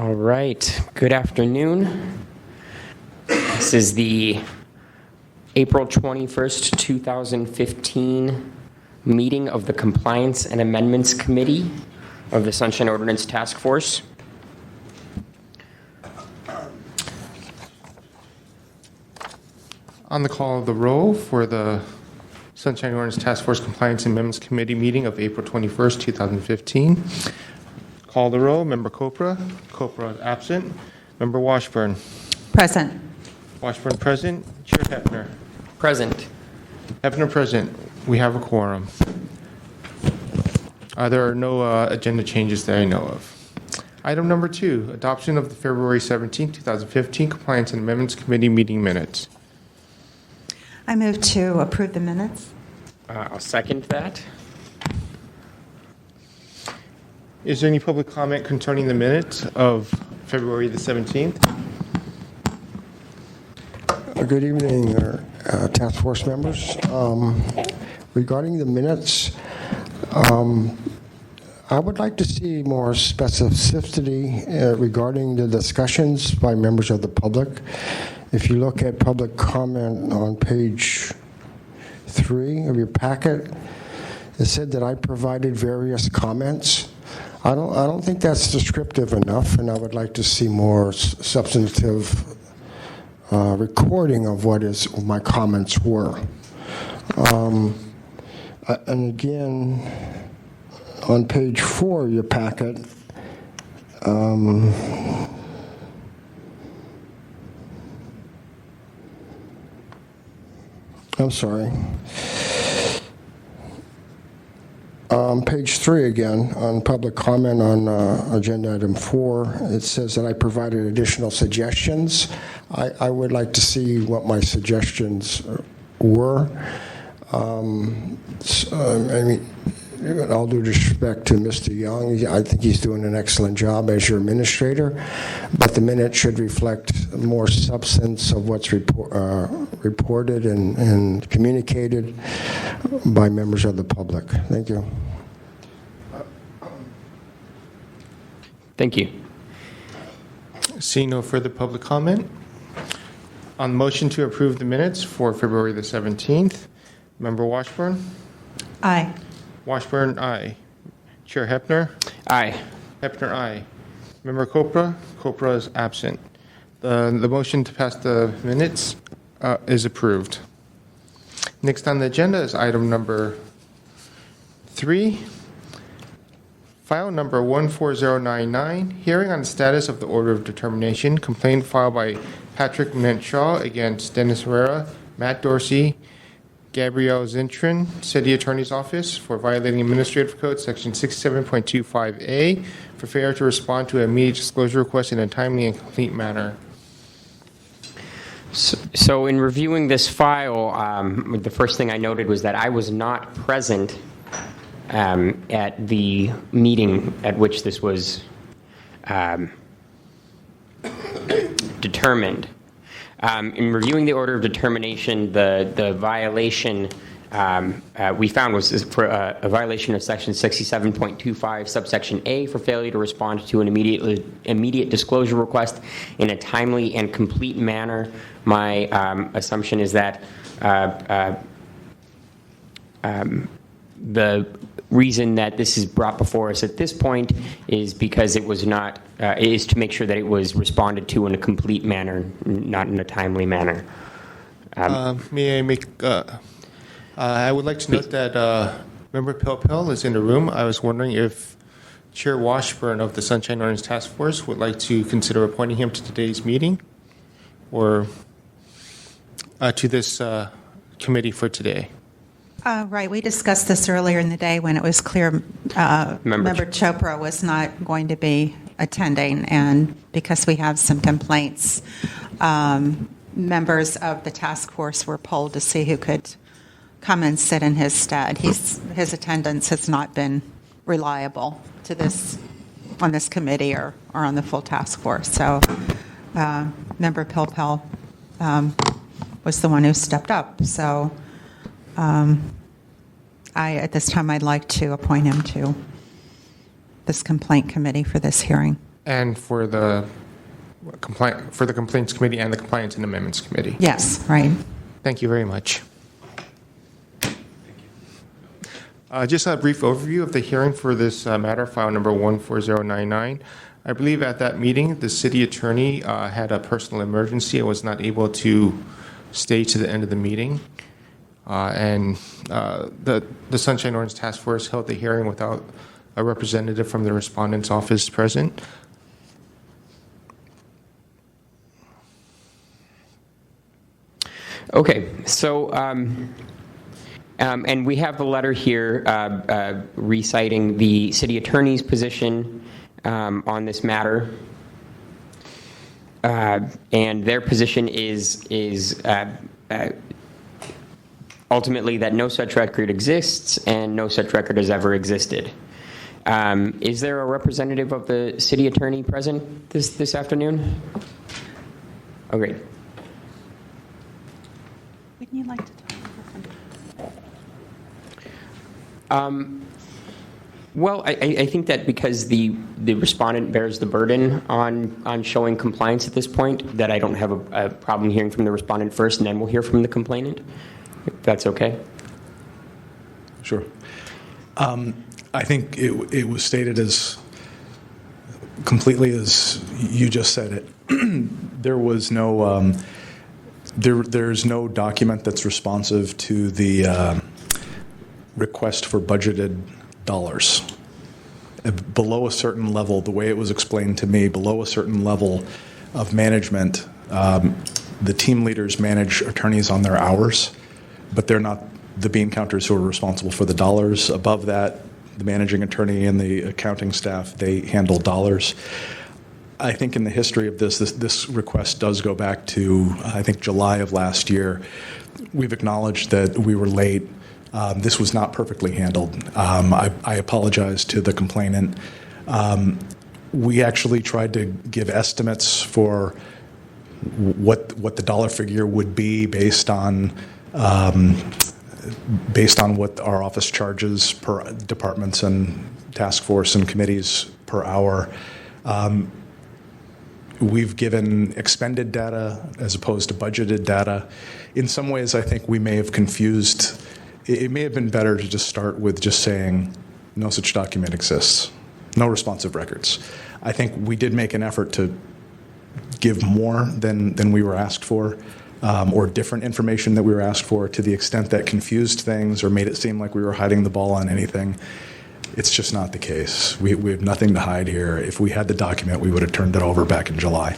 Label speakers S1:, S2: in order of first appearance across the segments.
S1: All right. Good afternoon. This is the April 21st, 2015 meeting of the Compliance and Amendments Committee of the Sunshine Ordinance Task Force.
S2: On the call of the roll for the Sunshine Ordinance Task Force Compliance and Amendments Committee meeting of April 21st, 2015. Call the roll. Member Copra. Copra is absent. Member Washburn.
S3: Present.
S2: Washburn present. Chair Hefner.
S1: Present.
S2: Hefner present. We have a quorum. There are no agenda changes that I know of. Item number 2, adoption of the February 17, 2015 Compliance and Amendments Committee meeting minutes.
S3: I move to approve the minutes.
S1: I'll second that.
S2: Is there any public comment concerning the minutes of February the 17th?
S4: Good evening, task force members. Regarding the minutes, I would like to see more specificity regarding the discussions by members of the public. If you look at public comment on page 3 of your packet, it said that I provided various comments. I don't think that's descriptive enough, and I would like to see more substantive recording of what my comments were. And again, on page 4 of your packet, I'm sorry. Page 3 again, on public comment on agenda item 4, it says that I provided additional suggestions. I would like to see what my suggestions were. I mean, all due respect to Mr. Young, I think he's doing an excellent job as your administrator, but the minute should reflect more substance of what's reported and communicated by members of the public. Thank you.
S1: Thank you.
S2: Seeing no further public comment, on motion to approve the minutes for February the 17th, Member Washburn?
S3: Aye.
S2: Washburn, aye. Chair Hefner?
S1: Aye.
S2: Hefner, aye. Member Copra? Copra is absent. The motion to pass the minutes is approved. Next on the agenda is item number 3. File number 14099, hearing on the status of the order of determination, complaint filed by Patrick Mentshaw against Dennis Herrera, Matt Dorsey, Gabrielle Zintrin, City Attorney's Office for violating Administrative Code Section 67.25A for failure to respond to an immediate disclosure request in a timely and complete manner.
S1: So in reviewing this file, the first thing I noted was that I was not present at the meeting at which this was determined. In reviewing the order of determination, the violation we found was for a violation of Section 67.25, subsection A, for failure to respond to an immediate disclosure request in a timely and complete manner. My assumption is that the reason that this is brought before us at this point is because it was not, is to make sure that it was responded to in a complete manner, not in a timely manner.
S2: May I make, I would like to note that Member Pelpel is in the room. I was wondering if Chair Washburn of the Sunshine Ordinance Task Force would like to consider appointing him to today's meeting or to this committee for today.
S3: Right. We discussed this earlier in the day when it was clear Member Chopra was not going to be attending, and because we have some complaints, members of the task force were polled to see who could come and sit in his stead. His attendance has not been reliable to on this committee or on the full task force. So Member Pilpel was the one who stepped up. So at this time, I'd like to appoint him to this complaint committee for this hearing.
S2: And for the Complaints Committee and the Compliance and Amendments Committee.
S3: Yes, right.
S2: Thank you very much. Just a brief overview of the hearing for this matter, file number 14099. I believe at that meeting, the city attorney had a personal emergency and was not able to stay to the end of the meeting. And the Sunshine Ordinance Task Force held the hearing without a representative from the respondent's office present.
S1: Okay, so, and we have the letter here reciting the city attorney's position on this matter. And their position is ultimately that no such record exists and no such record has ever existed. Is there a representative of the city attorney present this afternoon? Oh, great.
S3: Wouldn't you like to talk?
S1: Well, I think that because the respondent bears the burden on showing compliance at this point, that I don't have a problem hearing from the respondent first, and then we'll hear from the complainant, if that's okay.
S5: Sure. I think it was stated as completely as you just said it. There was no there's no document that's responsive to the request for budgeted dollars. Below a certain level, the way it was explained to me, below a certain level of management, the team leaders manage attorneys on their hours, but they're not the bean counters who are responsible for the dollars. Above that, the managing attorney and the accounting staff, they handle dollars. I think in the history of this request does go back to, I think, July of last year. We've acknowledged that we were late. This was not perfectly handled. I apologize to the complainant. We actually tried to give estimates for what the dollar figure would be based on what our office charges per departments and task force and committees per hour. We've given expended data as opposed to budgeted data. In some ways, I think we may have confused. It may have been better to just start with just saying no such document exists, no responsive records. I think we did make an effort to give more than we were asked for, or different information that we were asked for, to the extent that confused things or made it seem like we were hiding the ball on anything. It's just not the case. We have nothing to hide here. If we had the document, we would have turned it over back in July.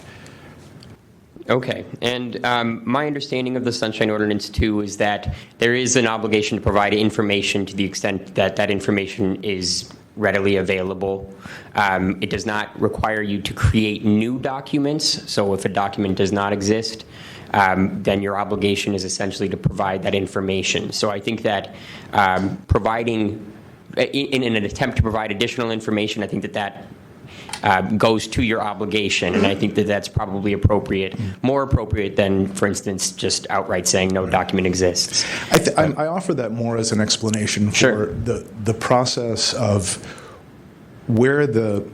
S1: Okay, and my understanding of the Sunshine Ordinance, too, is that there is an obligation to provide information to the extent that that information is readily available. It does not require you to create new documents, so if a document does not exist, then your obligation is essentially to provide that information. So I think that providing, in an attempt to provide additional information, I think that goes to your obligation, and I think that that's probably appropriate, more appropriate than, for instance, just outright saying no document exists.
S5: I offer that more as an explanation for
S1: Sure.
S5: the process of where the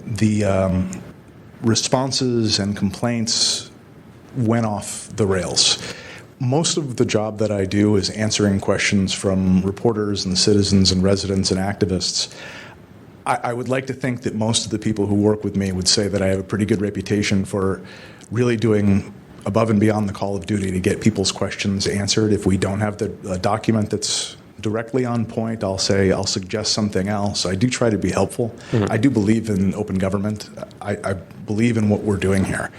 S5: responses and complaints went off the rails. Most of the job that I do is answering questions from reporters and citizens and residents and activists. I would like to think that most of the people who work with me would say that I have a pretty good reputation for really doing above and beyond the call of duty to get people's questions answered. If we don't have the document that's directly on point, I'll suggest something else. I do try to be helpful. Mm-hmm. I do believe in open government. I believe in what we're doing here.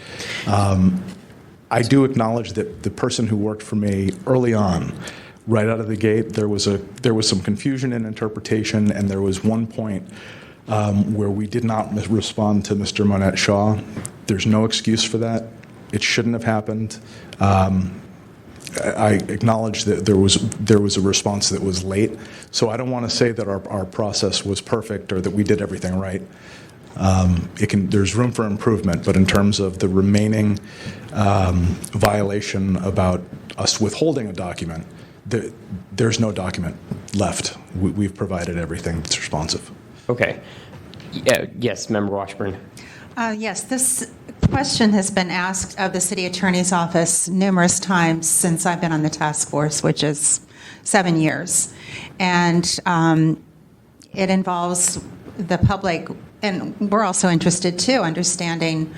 S5: I do acknowledge that the person who worked for me early on, right out of the gate, there was some confusion in interpretation, and there was one point where we did not respond to Mr. Monette Shaw. There's no excuse for that. It shouldn't have happened. I acknowledge that there was a response that was late, so I don't want to say that our process was perfect or that we did everything right. There's room for improvement, but in terms of the remaining violation about us withholding a document, there's no document left. We've provided everything that's responsive.
S1: Okay. Yes, Member Washburn.
S3: Yes, this question has been asked of the city attorney's office numerous times since I've been on the task force, which is 7 years. And it involves the public, and we're also interested too, understanding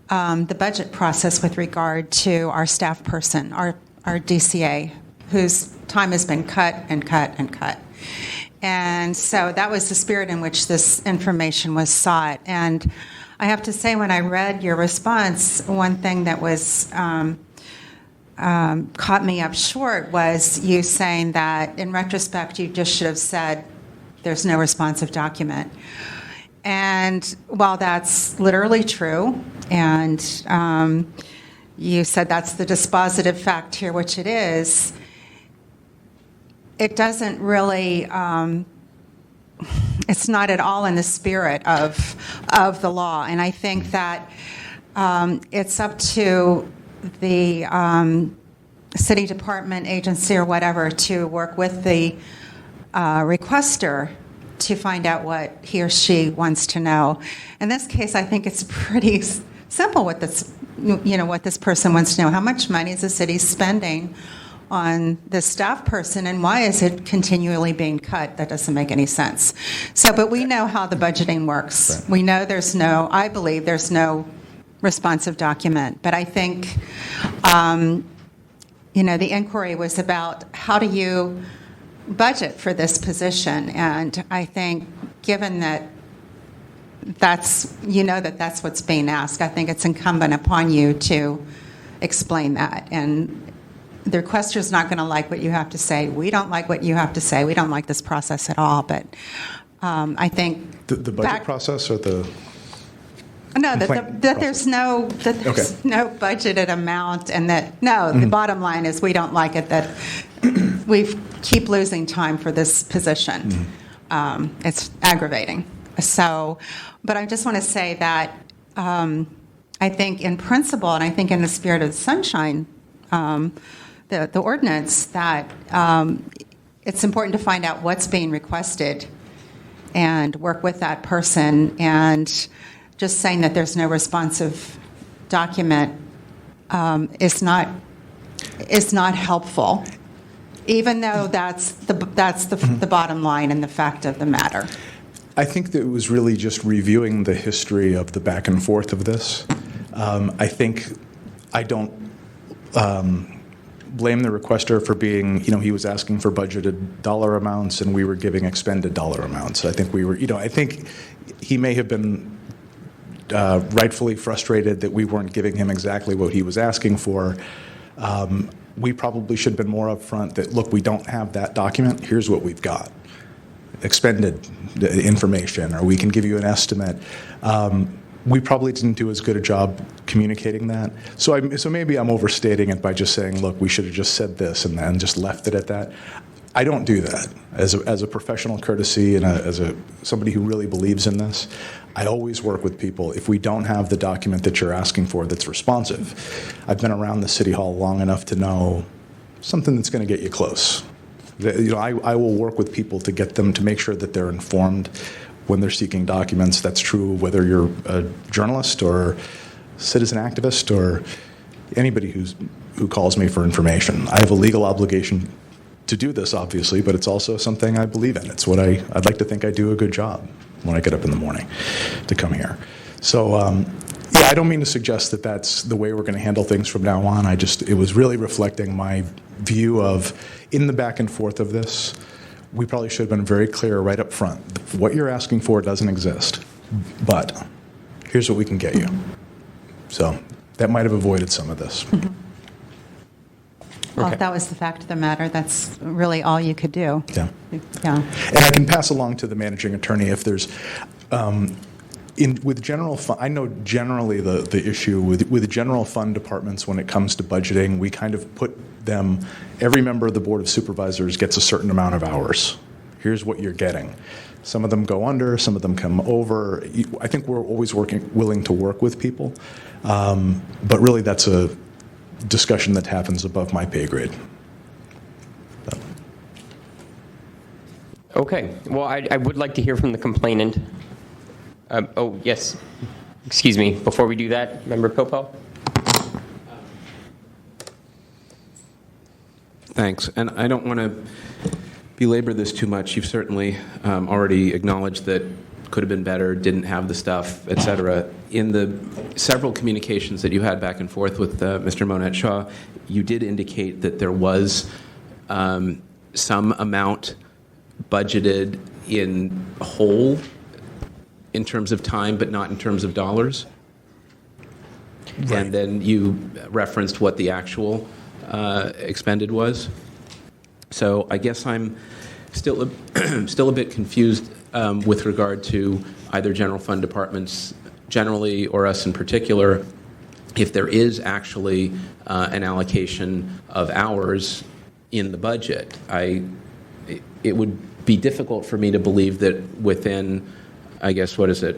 S3: the budget process with regard to our staff person, our DCA, whose time has been cut and cut and cut. And so that was the spirit in which this information was sought. And I have to say, when I read your response, one thing that was caught me up short was you saying that, in retrospect, you just should have said, there's no responsive document. And while that's literally true, and you said that's the dispositive fact here, which it is, it doesn't really, it's not at all in the spirit of the law. And I think that it's up to the city department, agency, or whatever to work with the requester to find out what he or she wants to know. In this case, I think it's pretty simple what this, what this person wants to know. How much money is the city spending on the staff person, and why is it continually being cut? That doesn't make any sense. So, but we know how the budgeting works. Right. We know I believe there's no responsive document. But I think, the inquiry was about how do you budget for this position? And I think given that that's what's being asked, I think it's incumbent upon you to explain that. And the requester's not going to like what you have to say. We don't like what you have to say. We don't like this process at all. But I think
S5: the budget process or the
S3: that there's no budgeted amount, and that the bottom line is we don't like it that we keep losing time for this position. It's aggravating. So, but I just want to say that I think in principle, and I think in the spirit of the sunshine. The ordinance, that it's important to find out what's being requested and work with that person. And just saying that there's no responsive document is not helpful, even though that's the bottom line and the fact of the matter.
S5: I think that it was really just reviewing the history of the back and forth of this. I don't blame the requester for being, he was asking for budgeted dollar amounts and we were giving expended dollar amounts. I think I think he may have been rightfully frustrated that we weren't giving him exactly what he was asking for. We probably should have been more upfront that, look, we don't have that document. Here's what we've got. Expended information, or we can give you an estimate. We probably didn't do as good a job communicating that. So maybe I'm overstating it by just saying, look, we should have just said this and then just left it at that. I don't do that. As a professional courtesy and as somebody who really believes in this, I always work with people. If we don't have the document that you're asking for that's responsive, I've been around the City Hall long enough to know something that's going to get you close. I will work with people to get them to make sure that they're informed when they're seeking documents. That's true whether you're a journalist or citizen activist or anybody who calls me for information. I have a legal obligation to do this, obviously, but it's also something I believe in. It's what I'd like to think I do a good job when I get up in the morning to come here. So, I don't mean to suggest that that's the way we're going to handle things from now on. It was really reflecting my view of, in the back and forth of this, we probably should have been very clear right up front. What you're asking for doesn't exist, but here's what we can get you. So that might have avoided some of this.
S3: Mm-hmm. Well, if that was the fact of the matter, that's really all you could do.
S5: Yeah.
S3: Yeah.
S5: And I can pass along to the managing attorney if there's, with general fund, I know generally the issue with general fund departments when it comes to budgeting, we kind of put them, every member of the Board of Supervisors gets a certain amount of hours. Here's what you're getting. Some of them go under, some of them come over. I think we're always willing to work with people, but really that's a discussion that happens above my pay grade.
S1: Okay. Well, I would like to hear from the complainant. Oh, yes. Excuse me, before we do that, Member Popo?
S6: Thanks. And I don't want to belabor this too much. You've certainly already acknowledged that could have been better, didn't have the stuff, et cetera. In the several communications that you had back and forth with Mr. Monette Shaw, you did indicate that there was some amount budgeted in whole in terms of time, but not in terms of dollars. Right. And then you referenced what the actual expended was. So I guess I'm still a bit confused with regard to either general fund departments generally or us in particular, if there is actually an allocation of hours in the budget. It would be difficult for me to believe that within, I guess, what is it,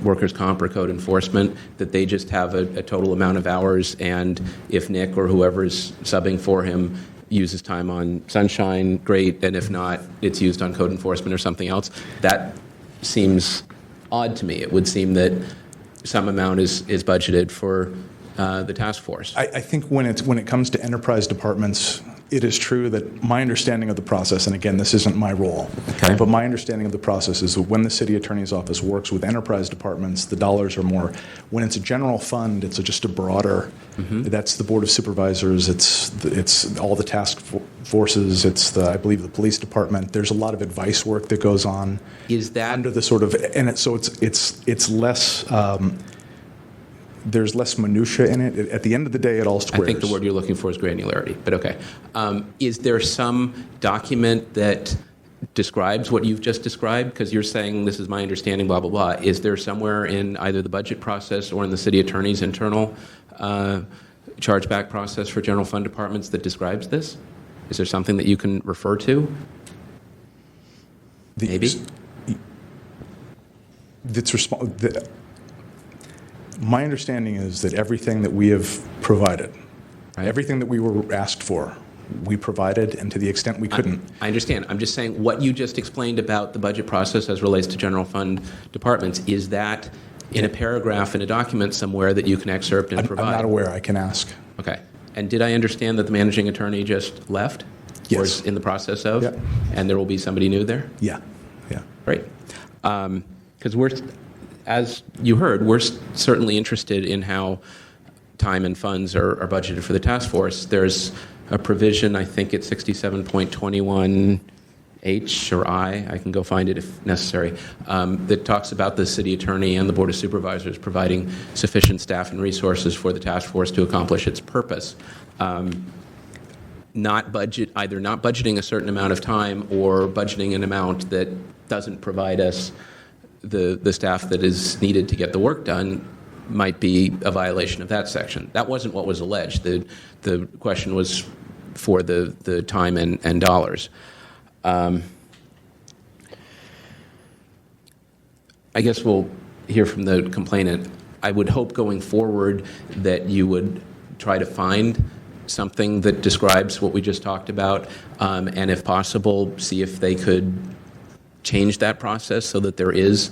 S6: workers' comp or code enforcement, that they just have a total amount of hours, and if Nick or whoever is subbing for him uses time on Sunshine, great, and if not, it's used on code enforcement or something else. That seems odd to me. It would seem that some amount is budgeted for the task force.
S5: I think when it comes to enterprise departments, it is true that my understanding of the process, and again, this isn't my role,
S6: okay,
S5: but my understanding of the process is that when the city attorney's office works with enterprise departments, the dollars are more. When it's a general fund, it's just a broader. Mm-hmm. That's the board of supervisors. It's all the task forces. It's I believe the police department. There's a lot of advice work that goes on.
S6: Is that
S5: under the sort of it's less. There's less minutia in it. At the end of the day, it all squares.
S6: I think the word you're looking for is granularity, but okay. Is there some document that describes what you've just described? Because you're saying this is my understanding, blah, blah, blah. Is there somewhere in either the budget process or in the city attorney's internal chargeback process for general fund departments that describes this? Is there something that you can refer to? Maybe?
S5: My understanding is that everything that we have provided, right, everything that we were asked for, we provided, and to the extent we couldn't.
S6: I understand. I'm just saying what you just explained about the budget process as relates to general fund departments, is that in a paragraph in a document somewhere that you can excerpt and provide?
S5: I'm not aware. I can ask.
S6: Okay. And did I understand that the managing attorney just left?
S5: Yes.
S6: Or is in the process of?
S5: Yeah.
S6: And there will be somebody new there?
S5: Yeah. Yeah.
S6: Great. Because we're, as you heard, we're certainly interested in how time and funds are budgeted for the task force. There's a provision, I think it's 67.21H or I can go find it if necessary, that talks about the city attorney and the board of supervisors providing sufficient staff and resources for the task force to accomplish its purpose. Either not budgeting a certain amount of time or budgeting an amount that doesn't provide us the staff that is needed to get the work done might be a violation of that section. That wasn't what was alleged. The question was for the time and dollars. I guess we'll hear from the complainant. I would hope going forward that you would try to find something that describes what we just talked about, and if possible, see if they could change that process so that there is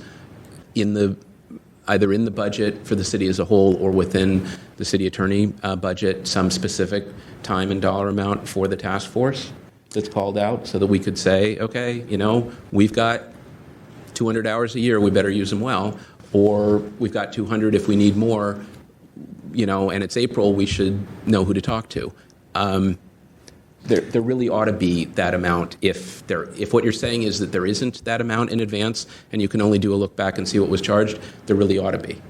S6: either in the budget for the city as a whole or within the city attorney budget some specific time and dollar amount for the task force that's called out, so that we could say, okay, we've got 200 hours a year, we better use them well, or we've got 200 if we need more, and it's April, we should know who to talk to. There really ought to be that amount. If what you're saying is that there isn't that amount in advance and you can only do a look back and see what was charged, there really ought to be.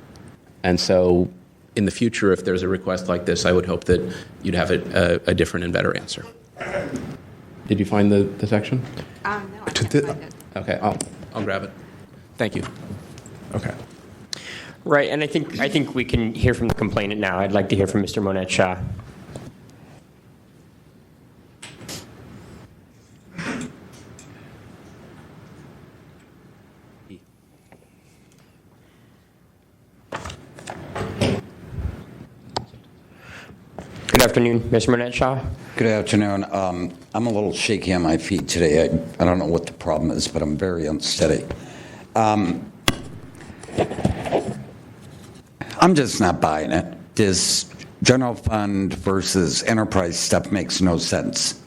S6: And so in the future, if there's a request like this, I would hope that you'd have a different and better answer. Did you find the section?
S3: No, I can't find it.
S6: Okay, I'll grab it. Thank you.
S5: Okay.
S1: Right, and I think we can hear from the complainant now. I'd like to hear from Mr. Monette Shaw. Good afternoon, Mr. Monette Shaw.
S7: Good afternoon. I'm a little shaky on my feet today. I don't know what the problem is, but I'm very unsteady. I'm just not buying it. This general fund versus enterprise stuff makes no sense.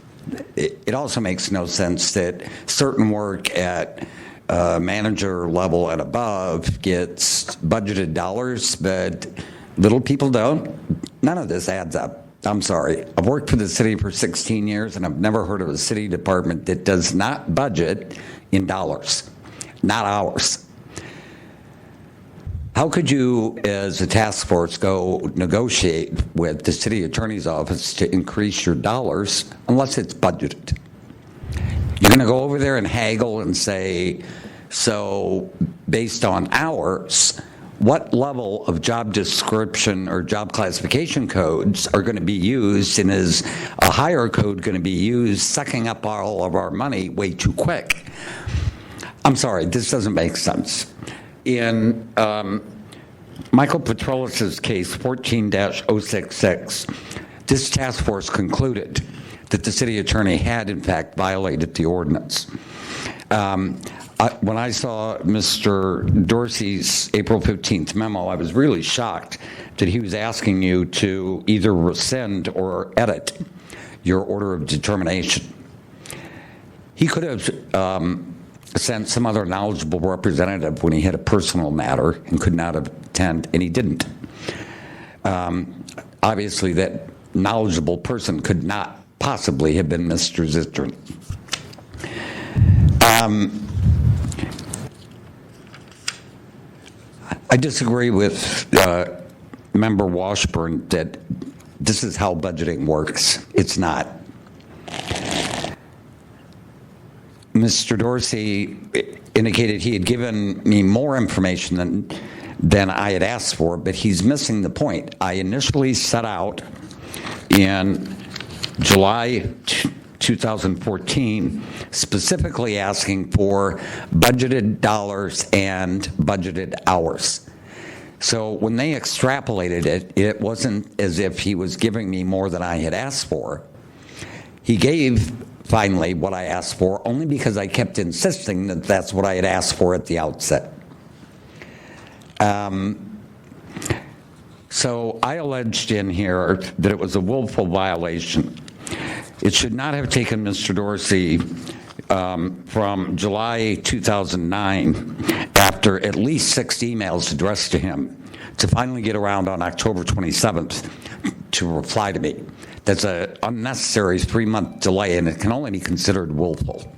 S7: It also makes no sense that certain work at manager level and above gets budgeted dollars, but little people don't. None of this adds up. I'm sorry. I've worked for the city for 16 years, and I've never heard of a city department that does not budget in dollars, not hours. How could you, as a task force, go negotiate with the city attorney's office to increase your dollars unless it's budgeted? You're going to go over there and haggle and say, so based on hours, what level of job description or job classification codes are going to be used, and is a higher code going to be used sucking up all of our money way too quick? I'm sorry, this doesn't make sense. In Michael Petrolis' case, 14-066, this task force concluded that the city attorney had, in fact, violated the ordinance. When I saw Mr. Dorsey's April 15th memo, I was really shocked that he was asking you to either rescind or edit your order of determination. He could have sent some other knowledgeable representative when he had a personal matter and could not attend, and he didn't. Obviously, that knowledgeable person could not possibly have been Mr. Zitron. I disagree with Member Washburn that this is how budgeting works. It's not. Mr. Dorsey indicated he had given me more information than I had asked for, but he's missing the point. I initially set out in July 2014 specifically asking for budgeted dollars and budgeted hours. So when they extrapolated it, it wasn't as if he was giving me more than I had asked for. He gave finally what I asked for only because I kept insisting that that's what I had asked for at the outset. So I alleged in here that it was a willful violation. It should not have taken Mr. Dorsey from July 2009, after at least 6 emails addressed to him, to finally get around on October 27th to reply to me. That's an unnecessary 3-month delay, and it can only be considered willful.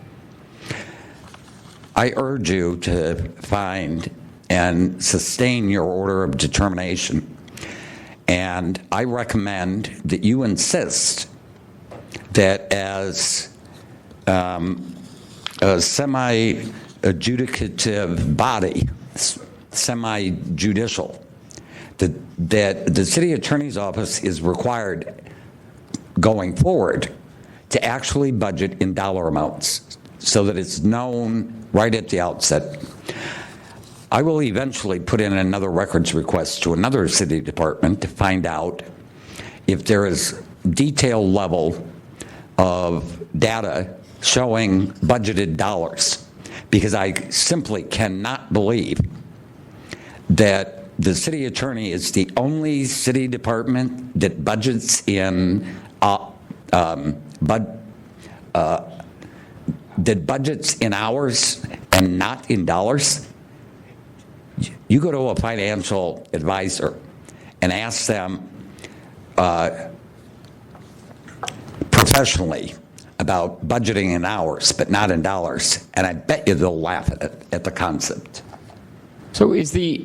S7: I urge you to find and sustain your order of determination, and I recommend that you insist that as a semi-adjudicative body, semi-judicial, that the city attorney's office is required going forward to actually budget in dollar amounts so that it's known right at the outset. I will eventually put in another records request to another city department to find out if there is detailed level of data showing budgeted dollars, because I simply cannot believe that the city attorney is the only city department that budgets in that budgets in hours and not in dollars. You go to a financial advisor and ask them professionally about budgeting in hours but not in dollars, and I bet you they'll laugh at the concept.
S1: So is the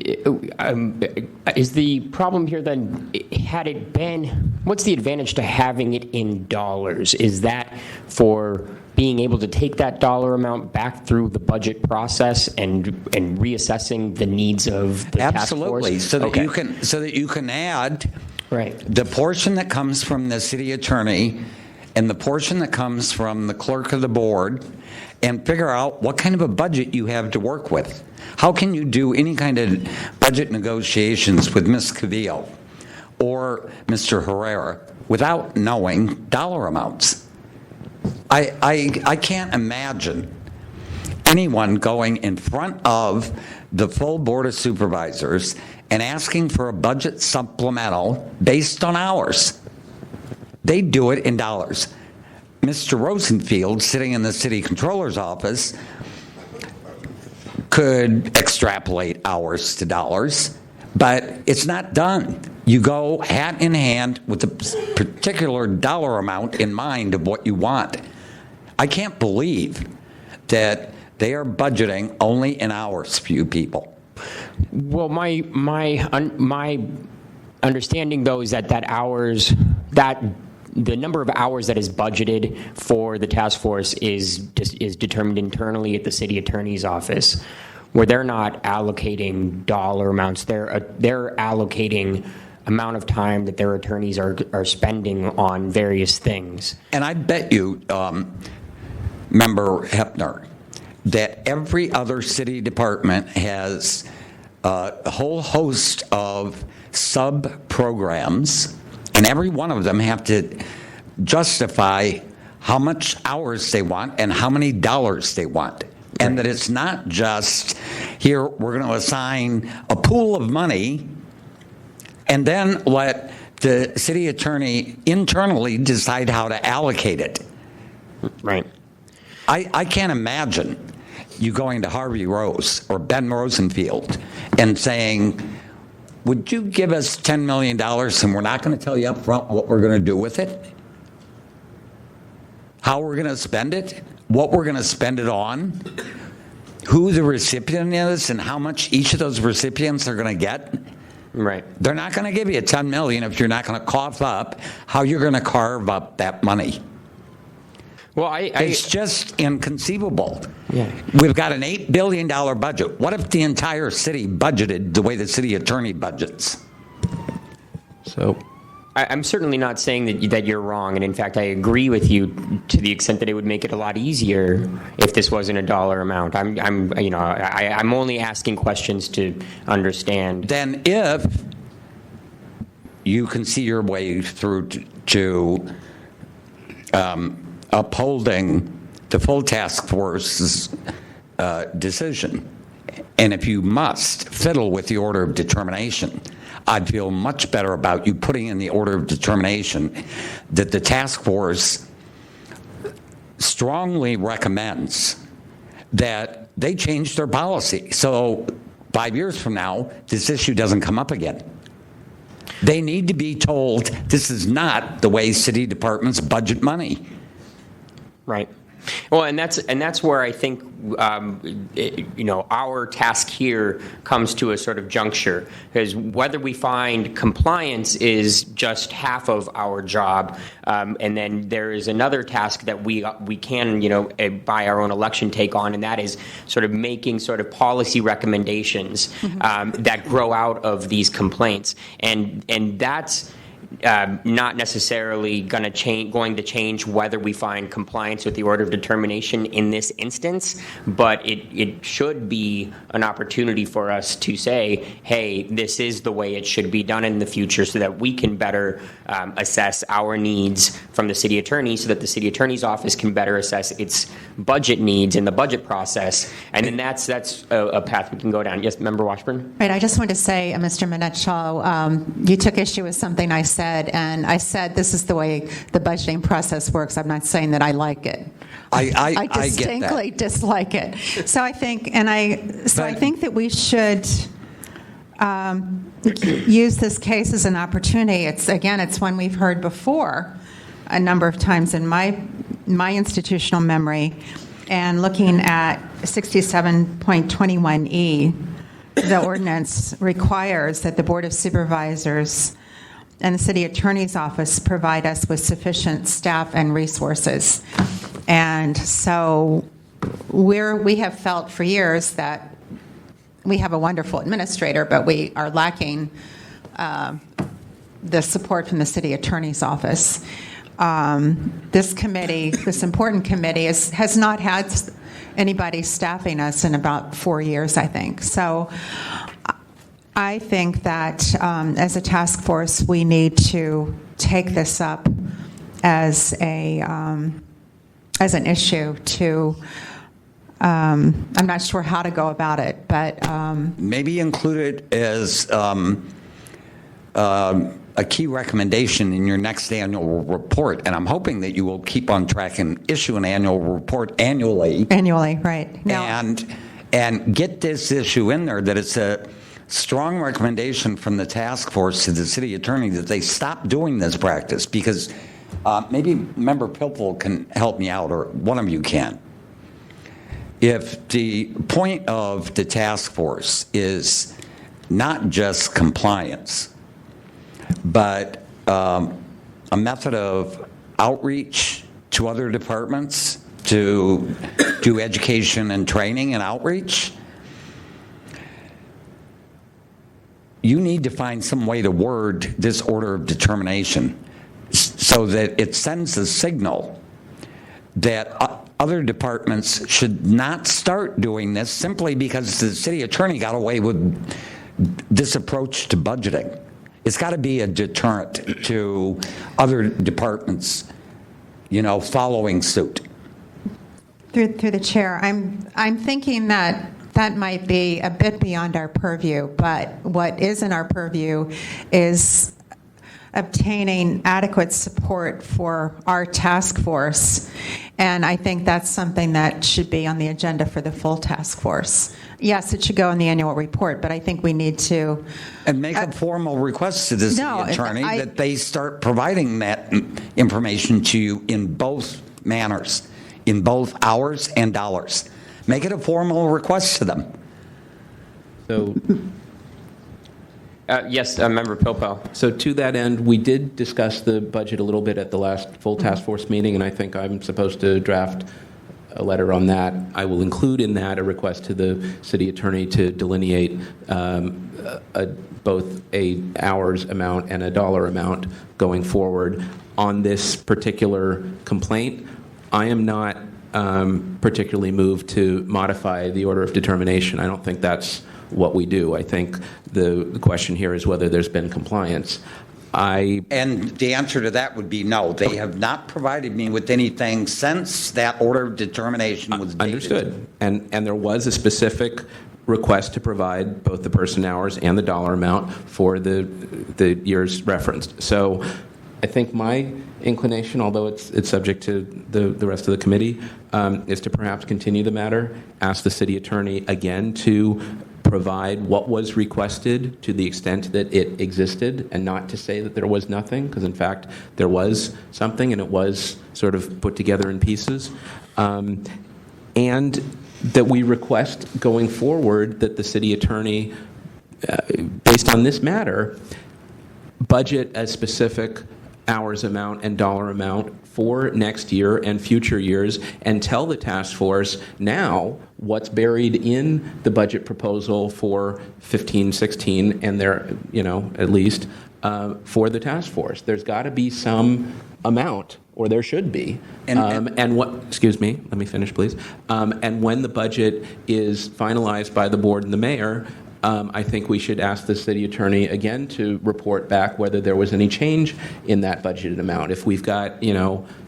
S1: problem here then, had it been, what's the advantage to having it in dollars? Is that for being able to take that dollar amount back through the budget process and reassessing the needs of the task force?
S7: Absolutely, so that you can add the portion that comes from the city attorney and the portion that comes from the clerk of the board, and figure out what kind of a budget you have to work with. How can you do any kind of budget negotiations with Ms. Cavillo or Mr. Herrera without knowing dollar amounts? I can't imagine anyone going in front of the full Board of Supervisors and asking for a budget supplemental based on hours. They do it in dollars. Mr. Rosenfield, sitting in the city controller's office, could extrapolate hours to dollars, but it's not done. You go hat in hand with a particular dollar amount in mind of what you want. I can't believe that they are budgeting only in hours for you people.
S1: Well, my understanding, though, is that the number of hours that is budgeted for the task force is determined internally at the city attorney's office, where they're not allocating dollar amounts. They're allocating amount of time that their attorneys are spending on various things.
S7: And I bet you, Member Hepner, that every other city department has a whole host of sub-programs, and every one of them have to justify how much hours they want and how many dollars they want. And that it's not just, here, we're going to assign a pool of money and then let the city attorney internally decide how to allocate it.
S1: Right.
S7: I can't imagine you going to Harvey Rose or Ben Rosenfield and saying, would you give us $10 million and we're not going to tell you up front what we're going to do with it? How we're going to spend it? What we're going to spend it on? Who the recipient is and how much each of those recipients are going to get?
S1: Right.
S7: They're not going to give you $10 million if you're not going to cough up how you're going to carve up that money.
S1: Well,
S7: It's just inconceivable.
S1: Yeah.
S7: We've got an $8 billion budget. What if the entire city budgeted the way the city attorney budgets?
S1: So I'm certainly not saying that you're wrong, and in fact, I agree with you to the extent that it would make it a lot easier if this wasn't a dollar amount. I'm only asking questions to understand.
S7: Then if you can see your way through to upholding the full task force's decision, and if you must fiddle with the order of determination, I'd feel much better about you putting in the order of determination that the task force strongly recommends that they change their policy. So 5 years from now, this issue doesn't come up again. They need to be told this is not the way city departments budget money.
S1: Right. Well, and that's where I think our task here comes to a sort of juncture, because whether we find compliance is just half of our job, and then there is another task that we can by our own election take on, and that is sort of making sort of policy recommendations that grow out of these complaints, and that's not necessarily going to change whether we find compliance with the order of determination in this instance, but it should be an opportunity for us to say, hey, this is the way it should be done in the future, so that we can better assess our needs from the city attorney, so that the city attorney's office can better assess its budget needs in the budget process, and then that's a path we can go down. Yes, Member Washburn?
S3: Right, I just want to say, Mr. Minetshaw, you took issue with something I said, and I said this is the way the budgeting process works. I'm not saying that I like it. I distinctly dislike it. So I think, I think that we should use this case as an opportunity. It's one we've heard before a number of times in my institutional memory, and looking at 67.21E, the ordinance requires that the Board of Supervisors and the City Attorney's Office provide us with sufficient staff and resources. And so we have felt for years that we have a wonderful administrator, but we are lacking the support from the City Attorney's Office. This committee, this important committee, has not had anybody staffing us in about 4 years, I think. So I think that as a task force, we need to take this up as an issue to I'm not sure how to go about it, but
S7: Maybe include it as a key recommendation in your next annual report, and I'm hoping that you will keep on track and issue an annual report annually.
S3: annually, right? Now,
S7: And get this issue in there, that it's a strong recommendation from the task force to the city attorney that they stop doing this practice, because maybe Member Pilpel can help me out, or one of you can. If the point of the task force is not just compliance, but a method of outreach to other departments, to do education and training and outreach, you need to find some way to word this order of determination so that it sends a signal that other departments should not start doing this simply because the city attorney got away with this approach to budgeting. It's got to be a deterrent to other departments, following suit.
S3: through the chair, I'm thinking that might be a bit beyond our purview, but what is in our purview is obtaining adequate support for our task force, and I think that's something that should be on the agenda for the full task force. Yes, it should go in the annual report, but I think we need to...
S7: And make a formal request to the city attorney that they start providing that information to you in both manners, in both hours and dollars. Make it a formal request to them.
S6: So,
S1: Yes, Member Pilpel.
S6: so to that end, we did discuss the budget a little bit at the last full task force meeting, and I think I'm supposed to draft a letter on that. I will include in that a request to the city attorney to delineate both a hours amount and a dollar amount going forward. On this particular complaint, I am not particularly moved to modify the order of determination. I don't think that's what we do. I think the question here is whether there's been compliance.
S7: And the answer to that would be no. They have not provided me with anything since that order of determination was dated.
S6: Understood. And there was a specific request to provide both the person hours and the dollar amount for the years referenced. So I think my inclination, although it's subject to the rest of the committee, is to perhaps continue the matter, ask the city attorney again to provide what was requested to the extent that it existed, and not to say that there was nothing, because in fact there was something and it was sort of put together in pieces. And that we request going forward that the city attorney, based on this matter, budget a specific hours amount and dollar amount for next year and future years, and tell the task force now what's buried in the budget proposal for 15-16 and there, at least for the task force. There's got to be some amount, or there should be. And what? Excuse me. Let me finish, please. And when the budget is finalized by the board and the mayor, I think we should ask the city attorney again to report back whether there was any change in that budgeted amount. If we've got,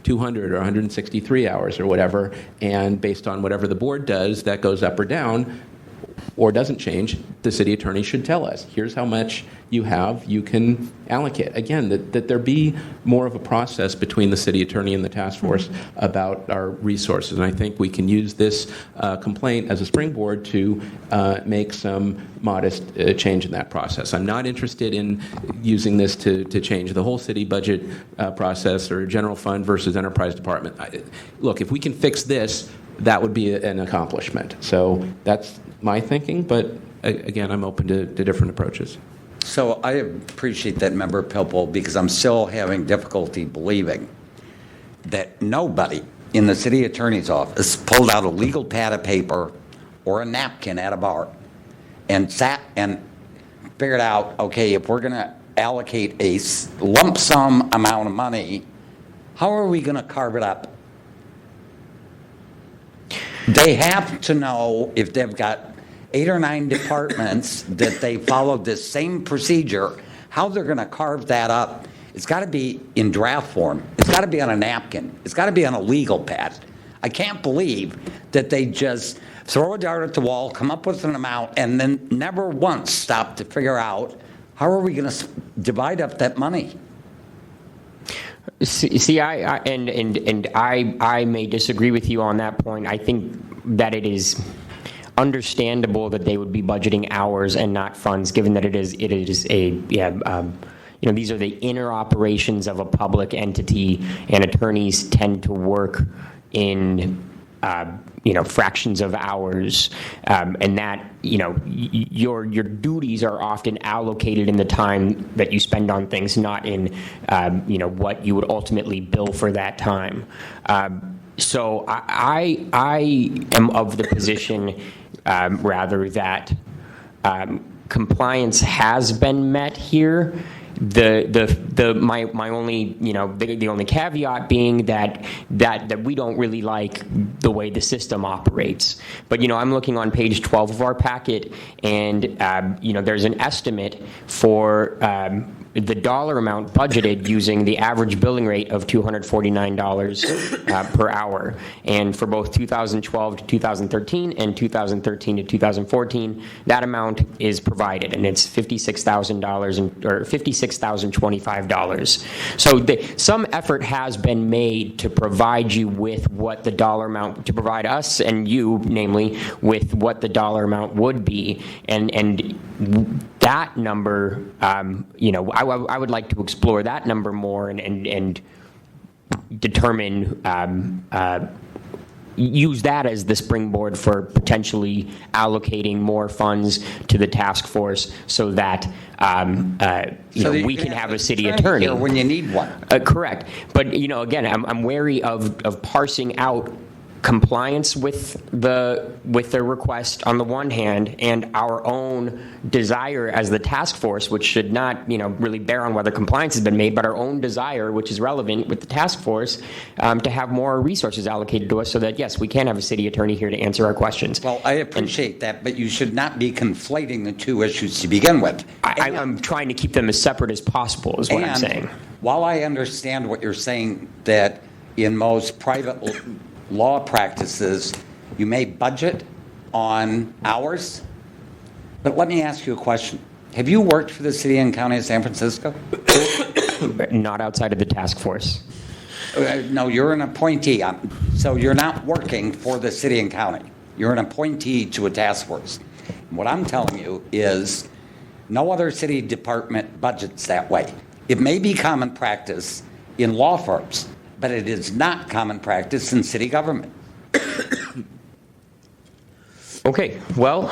S6: 200 or 163 hours or whatever, and based on whatever the board does, that goes up or down or doesn't change, the city attorney should tell us, here's how much you have, you can allocate. Again, that there be more of a process between the city attorney and the task force about our resources. And I think we can use this complaint as a springboard to make some modest change in that process. I'm not interested in using this to change the whole city budget process or general fund versus enterprise department. Look, if we can fix this, that would be an accomplishment. So that's my thinking, but again, I'm open to different approaches.
S7: So I appreciate that, Member Pilpel, because I'm still having difficulty believing that nobody in the city attorney's office pulled out a legal pad of paper or a napkin at a bar and sat and figured out, okay, if we're going to allocate a lump sum amount of money, how are we going to carve it up? They have to know if they've got 8 or 9 departments that they followed this same procedure, how they're going to carve that up. It's got to be in draft form. It's got to be on a napkin. It's got to be on a legal pad. I can't believe that they just throw a dart at the wall, come up with an amount, and then never once stop to figure out how are we going to divide up that money.
S1: See, I may disagree with you on that point. I think that it is understandable that they would be budgeting hours and not funds, given that it is these are the inner operations of a public entity, and attorneys tend to work in fractions of hours, and that your duties are often allocated in the time that you spend on things, not in what you would ultimately bill for that time. So I am of the position rather that compliance has been met here. My only the only caveat being that we don't really like the way the system operates. But I'm looking on page 12 of our packet, and there's an estimate for the dollar amount budgeted using the average billing rate of $249 per hour. And for both 2012 to 2013 and 2013 to 2014, that amount is provided, and it's $56,000 or $56,025. So some effort has been made to provide you with what the dollar amount, to provide us and you, namely, with what the dollar amount would be, and that number, I would like to explore that number more and determine, use that as the springboard for potentially allocating more funds to the task force so that we can have a city attorney
S7: when you need one.
S1: Correct, but again, I'm wary of parsing out compliance with the request on the one hand, and our own desire as the task force, which should not really bear on whether compliance has been made, but our own desire, which is relevant with the task force, to have more resources allocated to us so that yes, we can have a city attorney here to answer our questions.
S7: Well, I appreciate that, but you should not be conflating the two issues to begin with.
S1: I'm trying to keep them as separate as possible is what I'm saying.
S7: While I understand what you're saying, that in most private law practices, you may budget on hours, but let me ask you a question. Have you worked for the city and county of San Francisco?
S1: Not outside of the task force.
S7: No, you're an appointee. So you're not working for the city and county. You're an appointee to a task force. What I'm telling you is no other city department budgets that way. It may be common practice in law firms, but it is not common practice in city government.
S1: Okay, well,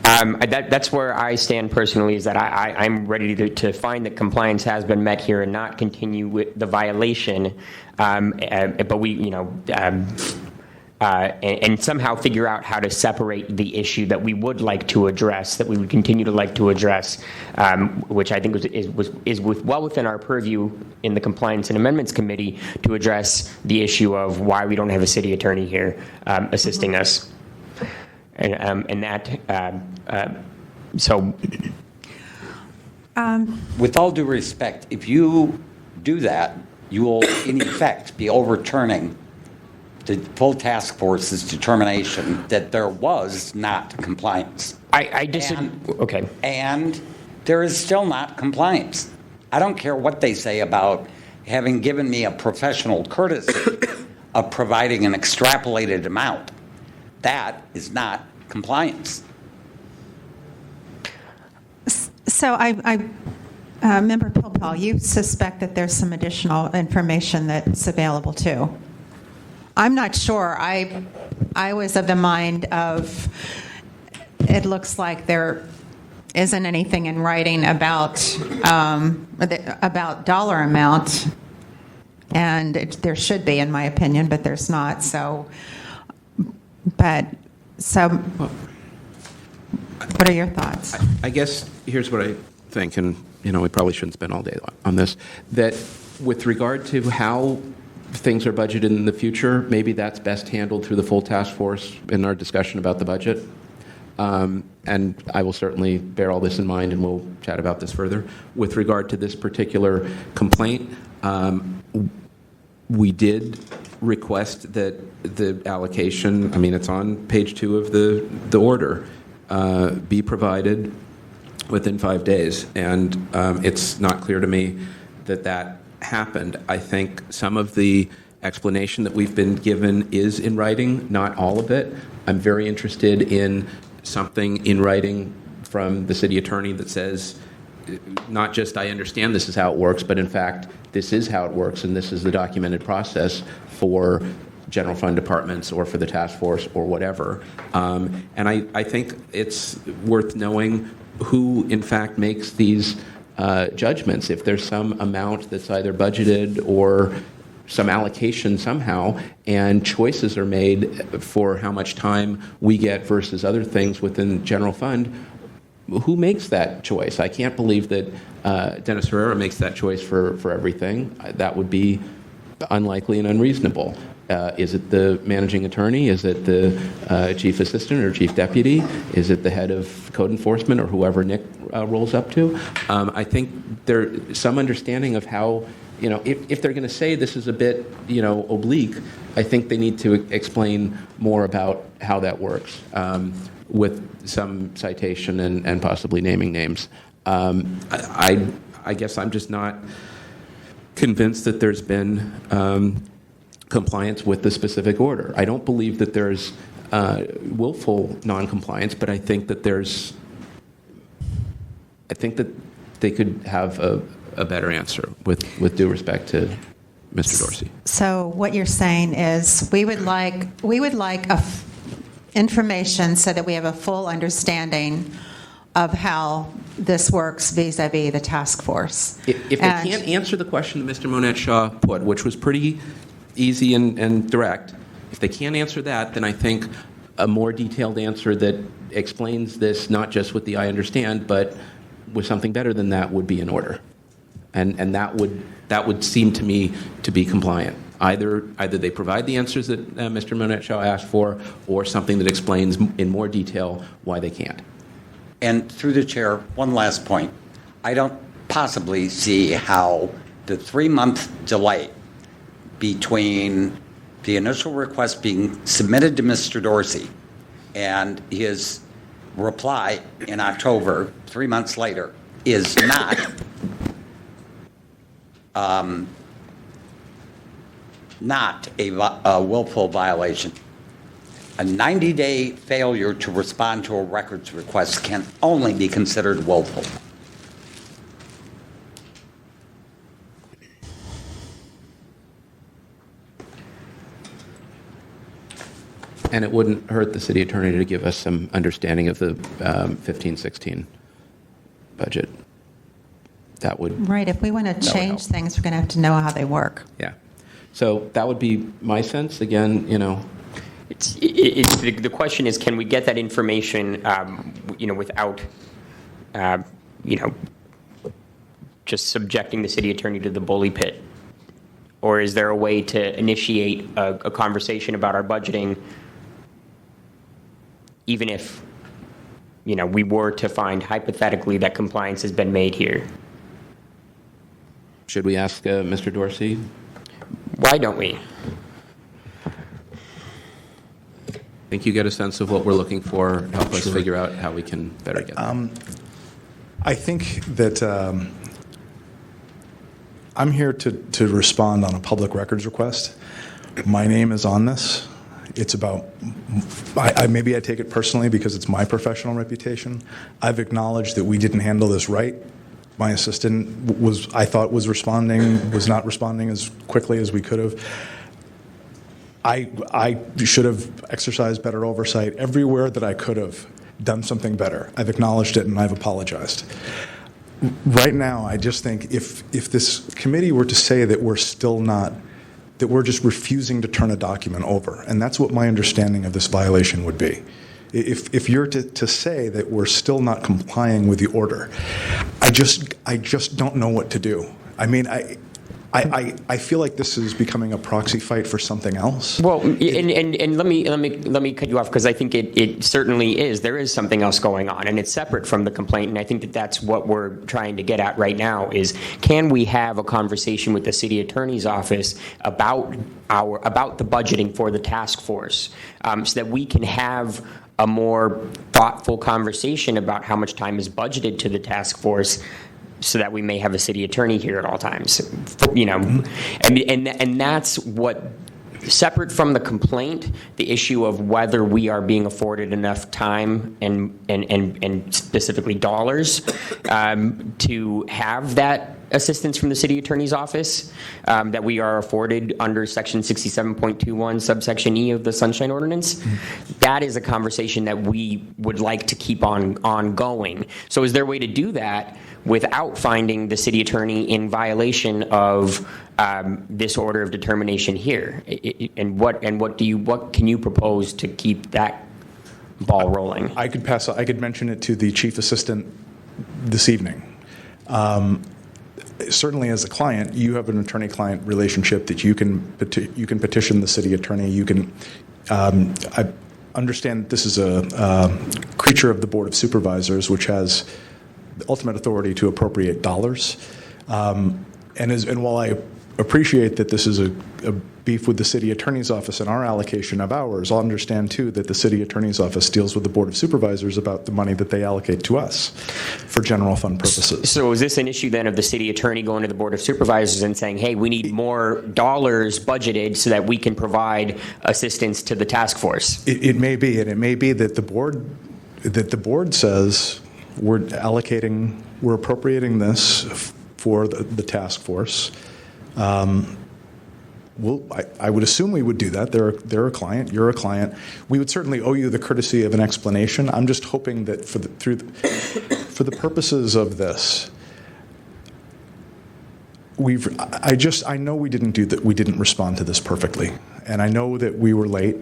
S1: that's where I stand personally, is that I'm ready to find that compliance has been met here and not continue with the violation, but we, and somehow figure out how to separate the issue that we would like to address, that we would continue to like to address, which I think is well within our purview in the Compliance and Amendments Committee to address the issue of why we don't have a city attorney here assisting us. And that, so.
S7: With all due respect, if you do that, you will in effect be overturning the full task force's determination that there was not compliance.
S1: I disagree. Okay.
S7: And there is still not compliance. I don't care what they say about having given me a professional courtesy of providing an extrapolated amount. That is not compliance.
S3: So Member Pilpel, you suspect that there's some additional information that's available too. I'm not sure. I was of the mind of, it looks like there isn't anything in writing about dollar amount, and there should be, in my opinion, but there's not. So, what are your thoughts?
S6: I guess here's what I think, and we probably shouldn't spend all day on this, that with regard to how things are budgeted in the future, maybe that's best handled through the full task force in our discussion about the budget. And I will certainly bear all this in mind, and we'll chat about this further. With regard to this particular complaint, we did request that the allocation, I mean, it's on page 2 of the order, be provided within 5 days. And it's not clear to me that that happened. I think some of the explanation that we've been given is in writing, not all of it. I'm very interested in something in writing from the city attorney that says, not just I understand this is how it works, but in fact, this is how it works, and this is the documented process for general fund departments or for the task force or whatever. And I think it's worth knowing who, in fact, makes these judgments. If there's some amount that's either budgeted or some allocation somehow, and choices are made for how much time we get versus other things within general fund, who makes that choice? I can't believe that Dennis Herrera makes that choice for everything. That would be unlikely and unreasonable. Is it the managing attorney? Is it the chief assistant or chief deputy? Is it the head of code enforcement or whoever Nick rolls up to? I think there's some understanding of how, if they're going to say this is a bit, oblique, I think they need to explain more about how that works with some citation and possibly naming names. I guess I'm just not convinced that there's been compliance with the specific order. I don't believe that there's willful noncompliance, but I think that they could have a better answer with due respect to Mr. Dorsey.
S3: So what you're saying is we would like information so that we have a full understanding of how this works vis-a-vis the task force.
S6: If they can't answer the question that Mr. Monette-Shaw put, which was pretty easy and direct, if they can't answer that, then I think a more detailed answer that explains this, not just with the I understand, but with something better than that, would be in order. And that would seem to me to be compliant. Either they provide the answers that Mr. Monette-Shaw asked for, or something that explains in more detail why they can't.
S7: And through the chair, one last point. I don't possibly see how the 3-month delay between the initial request being submitted to Mr. Dorsey and his reply in October, 3 months later, is not a willful violation. A 90-day failure to respond to a records request can only be considered willful.
S6: And it wouldn't hurt the city attorney to give us some understanding of the 15-16 budget. That would...
S3: Right, if we want to change things, we're going to have to know how they work.
S6: Yeah. So that would be my sense. Again,
S1: It's the question is, can we get that information, without, just subjecting the city attorney to the bully pit? Or is there a way to initiate a conversation about our budgeting, even if, we were to find hypothetically that compliance has been made here?
S6: should we ask Mr. Dorsey?
S1: Why don't we?
S6: I think you get a sense of what we're looking for. Help us figure out how we can better get there.
S5: I think that I'm here to respond on a public records request. My name is on this. It's about, maybe I take it personally because it's my professional reputation. I've acknowledged that we didn't handle this right. My assistant was not responding as quickly as we could have. I should have exercised better oversight everywhere that I could have done something better. I've acknowledged it and I've apologized. Right now, I just think if this committee were to say that we're just refusing to turn a document over, and that's what my understanding of this violation would be. If you're to say that we're still not complying with the order, I just don't know what to do. I mean, I feel like this is becoming a proxy fight for something else.
S1: Well, and let me cut you off, because I think it certainly is. There is something else going on, and it's separate from the complaint. And I think that's what we're trying to get at right now: is can we have a conversation with the city attorney's office about the budgeting for the task force, so that we can have a more thoughtful conversation about how much time is budgeted to the task force, so that we may have a city attorney here at all times, and that's what, separate from the complaint, the issue of whether we are being afforded enough time and specifically dollars to have that assistance from the city attorney's office that we are afforded under section 67.21 subsection E of the Sunshine Ordinance. That is a conversation that we would like to keep ongoing. So is there a way to do that without finding the city attorney in violation of this order of determination here? And what can you propose to keep that ball rolling?
S5: I could mention it to the chief assistant this evening. Certainly, as a client, you have an attorney-client relationship that you can petition the city attorney. You can. I understand this is a creature of the Board of Supervisors, which has the ultimate authority to appropriate dollars. And while I appreciate that this is a beef with the city attorney's office and our allocation of hours, I'll understand too that the city attorney's office deals with the Board of Supervisors about the money that they allocate to us for general fund purposes.
S1: So is this an issue then of the city attorney going to the Board of Supervisors and saying, hey, we need more dollars budgeted so that we can provide assistance to the task force?
S5: It may be, and it may be that the board says we're appropriating this for the task force. Well, I would assume we would do that. They're a client. You're a client. We would certainly owe you the courtesy of an explanation. I'm just hoping that for the purposes of this, I know we didn't do that. We didn't respond to this perfectly, and I know that we were late.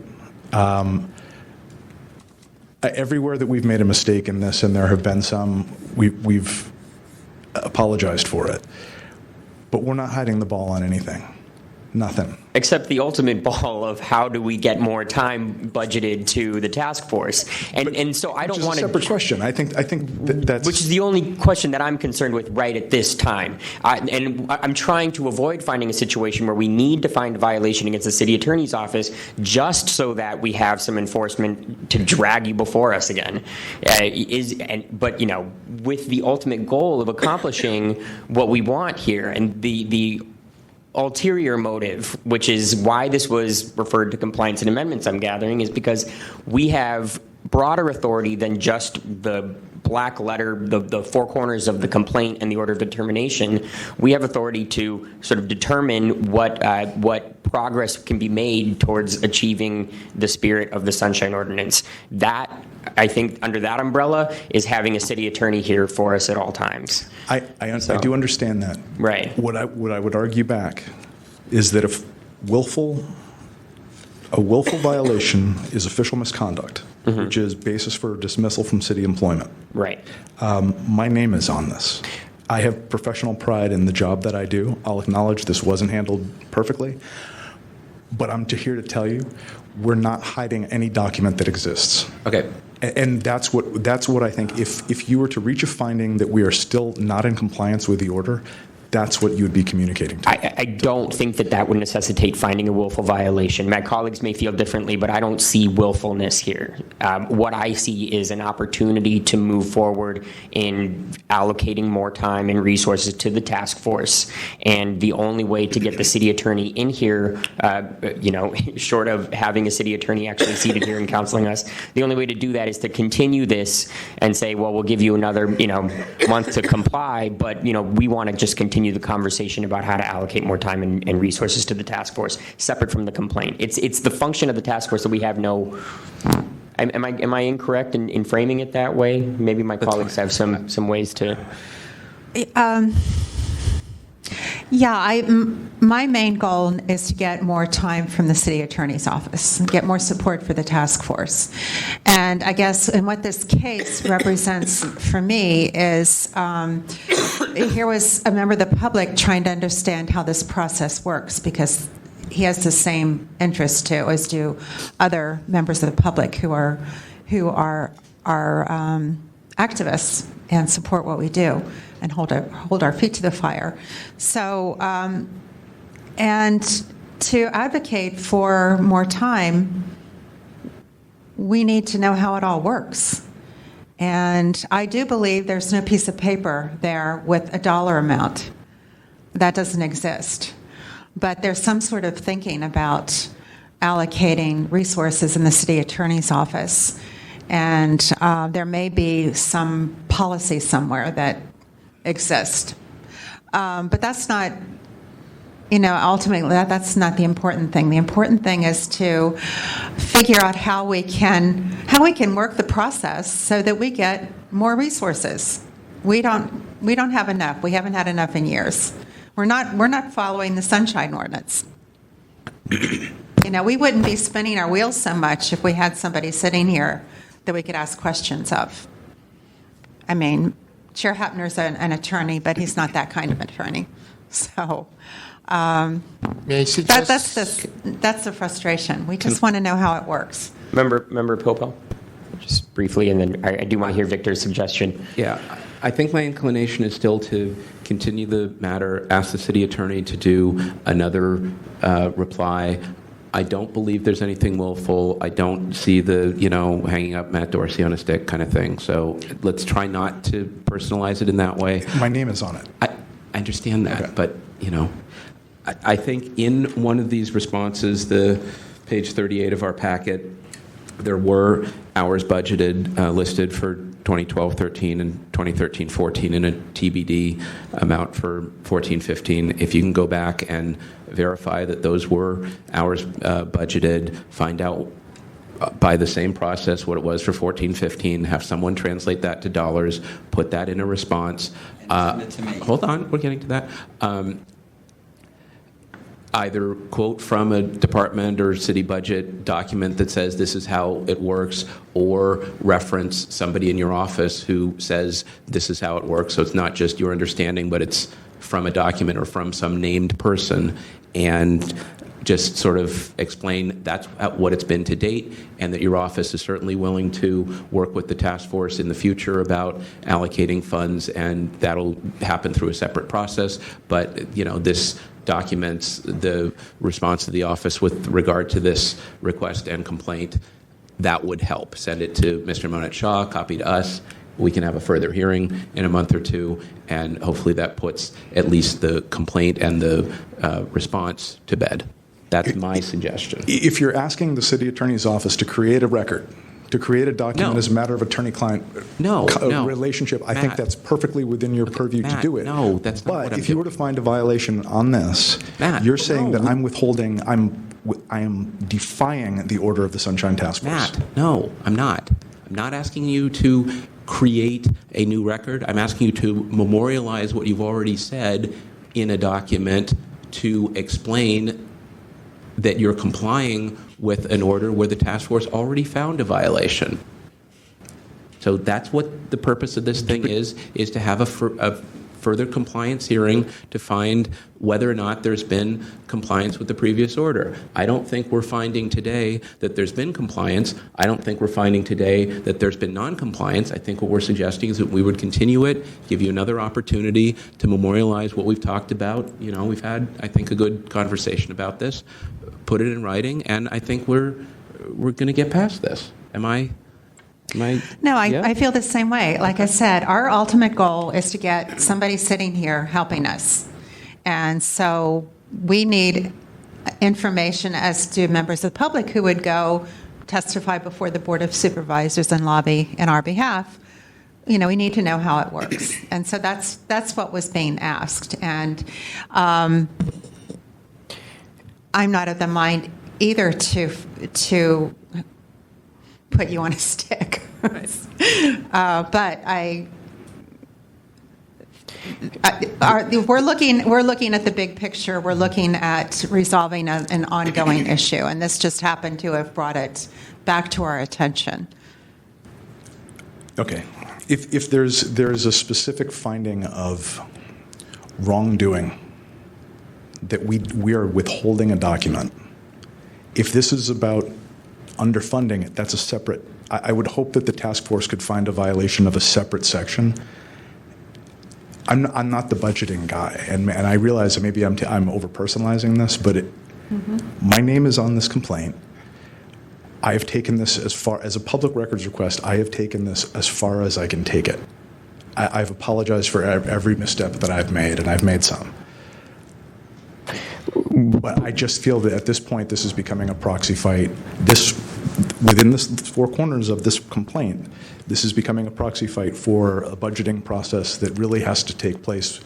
S5: Everywhere that we've made a mistake in this, and there have been some, we've apologized for it. But we're not hiding the ball on anything. Nothing.
S1: Except the ultimate ball of how do we get more time budgeted to the task force, and so I don't want to.
S5: Which is a separate question. I think that's.
S1: Which is the only question that I'm concerned with right at this time, and I'm trying to avoid finding a situation where we need to find a violation against the city attorney's office just so that we have some enforcement to drag you before us again. But with the ultimate goal of accomplishing what we want here, and the ulterior motive, which is why this was referred to compliance and amendments, I'm gathering, is because we have broader authority than just the black letter, the four corners of the complaint and the order of determination. We have authority to sort of determine what progress can be made towards achieving the spirit of the Sunshine Ordinance. That, I think, under that umbrella, is having a city attorney here for us at all times.
S5: I do understand that.
S1: Right.
S5: What I would argue back is that if a willful violation is official misconduct, which is basis for dismissal from city employment.
S1: Right.
S5: My name is on this. I have professional pride in the job that I do. I'll acknowledge this wasn't handled perfectly, but I'm here to tell you, we're not hiding any document that exists.
S6: Okay.
S5: And that's what I think. If you were to reach a finding that we are still not in compliance with the order, that's what you would be communicating to.
S1: I don't think that would necessitate finding a willful violation. My colleagues may feel differently, but I don't see willfulness here. What I see is an opportunity to move forward in allocating more time and resources to the task force. And the only way to get the city attorney in here, short of having a city attorney actually seated here and counseling us, the only way to do that is to continue this and say, well, we'll give you another, month to comply, but, we want to just continue the conversation about how to allocate more time and resources to the task force, separate from the complaint. It's the function of the task force that we have no. Am I incorrect in framing it that way? Maybe my colleagues have some ways to.
S3: My main goal is to get more time from the city attorney's office, get more support for the task force. And I guess, and what this case represents for me is here was a member of the public trying to understand how this process works, because he has the same interest too, as do other members of the public who are activists and support what we do and hold our feet to the fire. So, and to advocate for more time, we need to know how it all works. And I do believe there's no piece of paper there with a dollar amount. That doesn't exist. But there's some sort of thinking about allocating resources in the city attorney's office. And there may be some policy somewhere that exists. But that's not, ultimately, that's not the important thing. The important thing is to figure out how we can work the process so that we get more resources. We don't have enough. We haven't had enough in years. We're not following the Sunshine Ordinance. We wouldn't be spinning our wheels so much if we had somebody sitting here that we could ask questions of. I mean, Chair Hepner's an attorney, but he's not that kind of attorney. So
S2: May I suggest?
S3: that's the frustration. We just want to know how it works.
S1: Member Popel, just briefly, and then I do want to hear Victor's suggestion.
S6: Yeah, I think my inclination is still to continue the matter, ask the city attorney to do another reply. I don't believe there's anything willful. I don't see the, hanging up Matt Dorsey on a stick kind of thing. So let's try not to personalize it in that way.
S5: My name is on it.
S6: I understand that,
S5: Okay.
S6: but, I think in one of these responses, the page 38 of our packet, there were hours budgeted listed for 2012-13 and 2013-14 and a TBD amount for 14-15. If you can go back and verify that those were hours budgeted, find out by the same process what it was for 14-15, have someone translate that to dollars, put that in a response. Hold on, we're getting to that. Either quote from a department or city budget document that says this is how it works, or reference somebody in your office who says this is how it works. So it's not just your understanding, but it's from a document or from some named person, and just sort of explain that's what it's been to date, and that your office is certainly willing to work with the task force in the future about allocating funds, and that'll happen through a separate process. But this documents the response of the office with regard to this request and complaint. That would help. Send it to Mr. Monette Shaw, copy to us. We can have a further hearing in a month or two, and hopefully that puts at least the complaint and the response to bed. That's my suggestion.
S5: If you're asking the city attorney's office to create a record, to create a document
S6: No.
S5: as a matter of attorney-client
S6: No.
S5: relationship, I
S6: Matt.
S5: think that's perfectly within your purview to
S6: Matt,
S5: do it.
S6: no, that's not what
S5: But
S6: I'm
S5: if you were to find a violation on this,
S6: Matt,
S5: you're saying
S6: no.
S5: that I'm withholding, I am defying the order of the Sunshine Task Force.
S6: Matt, no, I'm not. I'm not asking you to create a new record. I'm asking you to memorialize what you've already said in a document to explain that you're complying with an order where the task force already found a violation. So that's what the purpose of this thing is to have a further compliance hearing to find whether or not there's been compliance with the previous order. I don't think we're finding today that there's been compliance. I don't think we're finding today that there's been non-compliance. I think what we're suggesting is that we would continue it, give you another opportunity to memorialize what we've talked about. We've had, I think, a good conversation about this, put it in writing, and I think we're going to get past this. Am I? No, yeah?
S3: I feel the same way. Like I said, our ultimate goal is to get somebody sitting here helping us. And so we need information as to members of the public who would go testify before the Board of Supervisors and lobby in our behalf. We need to know how it works. And so that's what was being asked. And I'm not of the mind either to put you on a stick. But we're looking at the big picture. We're looking at resolving an ongoing issue, and this just happened to have brought it back to our attention.
S5: Okay. If there's a specific finding of wrongdoing, that we are withholding a document. If this is about underfunding it, that's a separate. I would hope that the task force could find a violation of a separate section. I'm not the budgeting guy, and I realize that maybe I'm over-personalizing this, but my name is on this complaint. I have taken this as far as a public records request. I have taken this as far as I can take it. I've apologized for every misstep that I've made, and I've made some. But I just feel that at this point, this is becoming a proxy fight. Within the four corners of this complaint, this is becoming a proxy fight for a budgeting process that really has to take place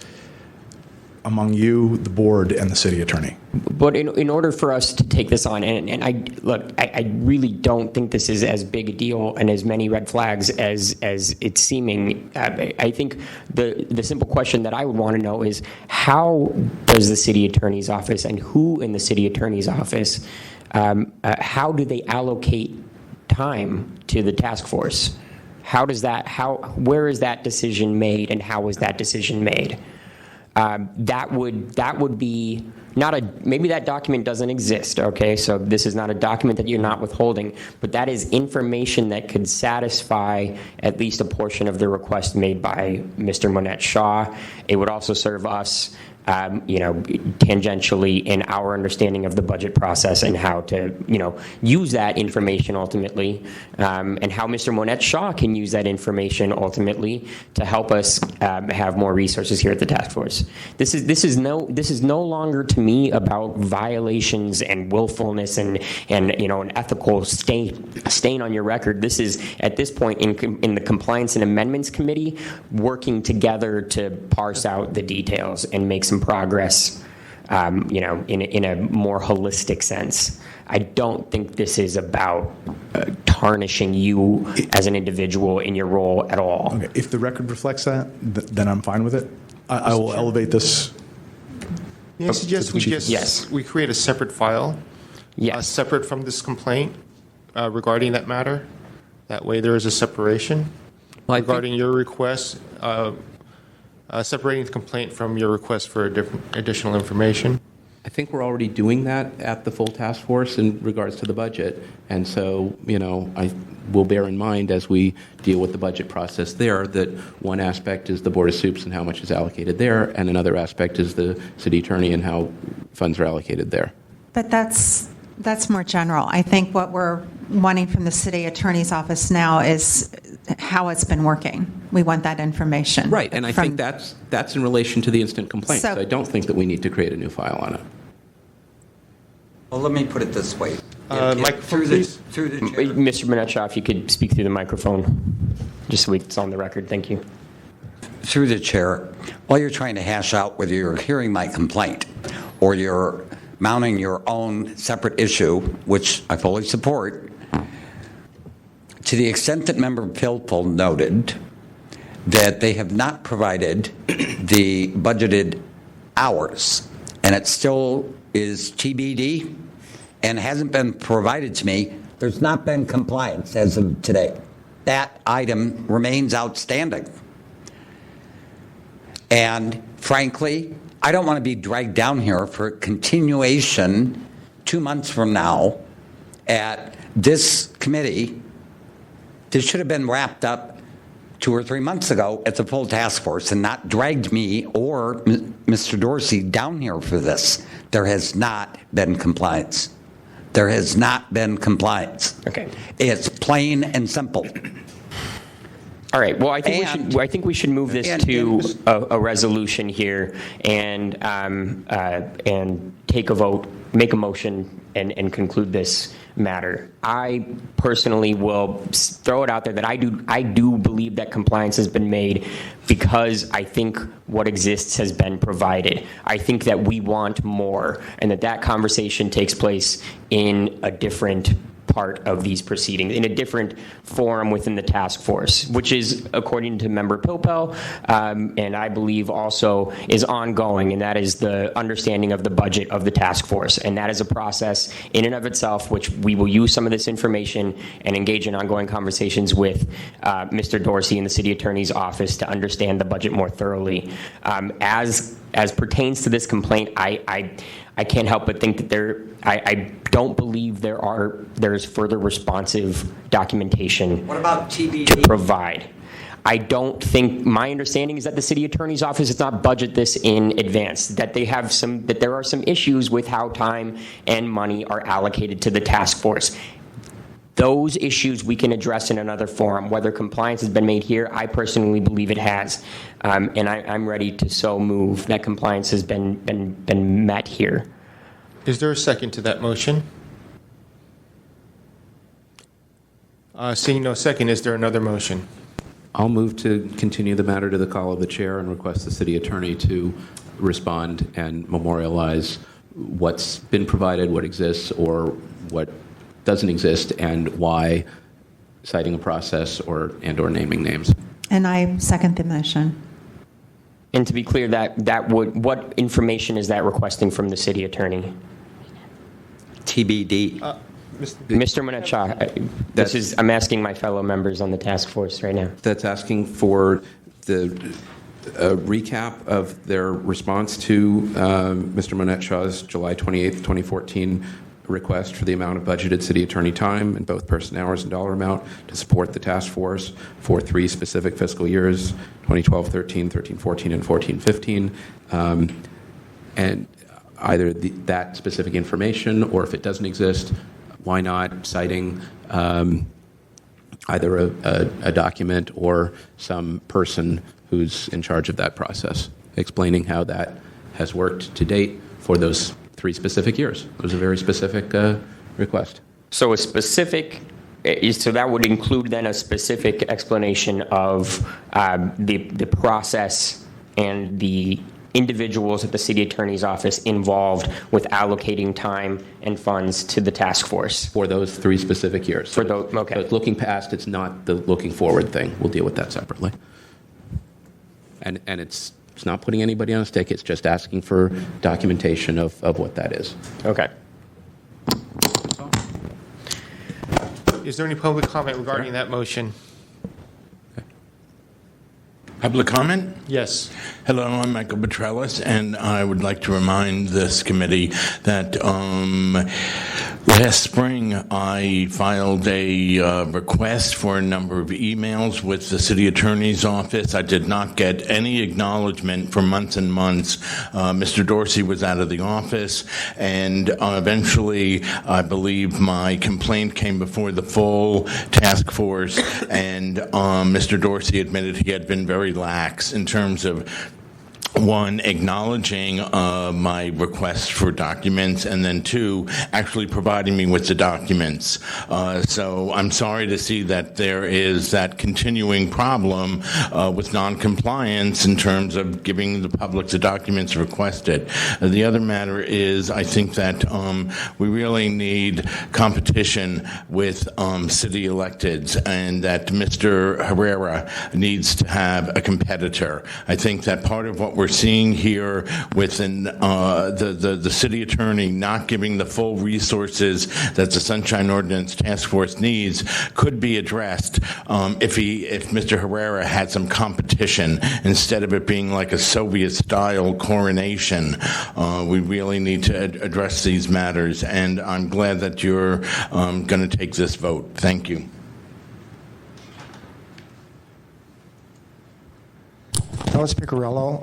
S5: among you, the board, and the city attorney.
S1: But in order for us to take this on, and I really don't think this is as big a deal and as many red flags as it's seeming. I think the simple question that I would want to know is, how does the city attorney's office and who in the city attorney's office, how do they allocate time to the task force? Where is that decision made, and how is that decision made? That would be maybe that document doesn't exist, okay? So this is not a document that you're not withholding, but that is information that could satisfy at least a portion of the request made by Mr. Monette Shaw. It would also serve us, tangentially in our understanding of the budget process and how to, use that information ultimately, and how Mr. Monette Shaw can use that information ultimately to help us have more resources here at the task force. This is no longer to me about violations and willfulness and an ethical stain on your record. This is at this point in the Compliance and Amendments Committee working together to parse out the details and make some progress, in a more holistic sense. I don't think this is about tarnishing you as an individual in your role at all.
S5: Okay. If the record reflects that, then I'm fine with it. I will elevate this.
S2: May I suggest we create a separate file, separate from this complaint regarding that matter? That way there is a separation regarding your request, separating the complaint from your request for additional information.
S6: I think we're already doing that at the full task force in regards to the budget. And so, I will bear in mind as we deal with the budget process there that one aspect is the Board of Soups and how much is allocated there, and another aspect is the city attorney and how funds are allocated there.
S3: But that's more general. I think what we're wanting from the city attorney's office now is how it's been working. We want that information.
S6: Right, and I think that's in relation to the instant complaint. So I don't think that we need to create a new file on it.
S7: Well, let me put it this way.
S2: Microphone, please.
S7: Through the chair.
S1: Mr. Monette Shaw, if you could speak through the microphone, just so it's on the record. Thank you.
S7: Through the chair, while you're trying to hash out whether you're hearing my complaint or you're mounting your own separate issue, which I fully support, to the extent that Member Philpott noted that they have not provided the budgeted hours, and it still is TBD and hasn't been provided to me, there's not been compliance as of today. That item remains outstanding. And frankly, I don't want to be dragged down here for continuation 2 months from now at this committee. This should have been wrapped up 2 or 3 months ago at the full task force and not dragged me or Mr. Dorsey down here for this. There has not been compliance. There has not been compliance.
S1: Okay.
S7: It's plain and simple.
S1: All right. Well, I think we should move this to a resolution here and take a vote, make a motion, and conclude this matter. I personally will throw it out there that I do believe that compliance has been made because I think what exists has been provided. I think that we want more, and that conversation takes place in a different part of these proceedings in a different forum within the task force, which is, according to Member Pilpel, and I believe also is ongoing, and that is the understanding of the budget of the task force. And that is a process in and of itself, which we will use some of this information and engage in ongoing conversations with Mr. Dorsey in the City Attorney's Office to understand the budget more thoroughly. As pertains to this complaint, I can't help but think that I don't believe there's further responsive documentation
S7: What about
S1: to
S7: TBD?
S1: provide. I don't think, my understanding is that the City Attorney's Office does not budget this in advance, that there are some issues with how time and money are allocated to the task force. Those issues we can address in another forum. Whether compliance has been made here, I personally believe it has. And I'm ready to so move that compliance has been met here.
S2: Is there a second to that motion? Seeing no second, is there another motion?
S6: I'll move to continue the matter to the call of the chair and request the city attorney to respond and memorialize what's been provided, what exists, or what doesn't exist, and why, citing a process or naming names.
S3: And I second the motion.
S1: And to be clear, what information is that requesting from the city attorney?
S7: TBD.
S1: Mr. Monette, I'm asking my fellow members on the task force right now.
S6: That's asking for the recap of their response to Mr. Monette Shaw's July 28th, 2014 request for the amount of budgeted city attorney time in both person hours and dollar amount to support the task force for 3 specific fiscal years, 2012-13, 13-14, and 14-15. And either that specific information, or if it doesn't exist, why not citing either a document or some person who's in charge of that process, explaining how that has worked to date for those 3 specific years. It was a very specific request.
S1: So that would include then a specific explanation of the process and the individuals at the city attorney's office involved with allocating time and funds to the task force.
S6: For those 3 specific years.
S1: Okay.
S6: So it's looking past, it's not the looking forward thing. We'll deal with that separately. And it's not putting anybody on a stick, it's just asking for documentation of what that is.
S1: Okay.
S2: Is there any public comment regarding that motion?
S8: Public comment?
S2: Yes.
S8: Hello, I'm Michael Petrellis, and I would like to remind this committee that last spring I filed a request for a number of emails with the city attorney's office. I did not get any acknowledgement for months and months. Mr. Dorsey was out of the office, and eventually I believe my complaint came before the full task force, and Mr. Dorsey admitted he had been very lax in terms of, one, acknowledging my request for documents, and then 2, actually providing me with the documents. So I'm sorry to see that there is that continuing problem with noncompliance in terms of giving the public the documents requested. The other matter is, I think that we really need competition with city electeds, and that Mr. Herrera needs to have a competitor. I think that part of what we're seeing here within the city attorney not giving the full resources that the Sunshine Ordinance Task Force needs could be addressed if Mr. Herrera had some competition instead of it being like a Soviet-style coronation. We really need to address these matters, and I'm glad that you're going to take this vote. Thank you.
S4: Thomas Piccarello.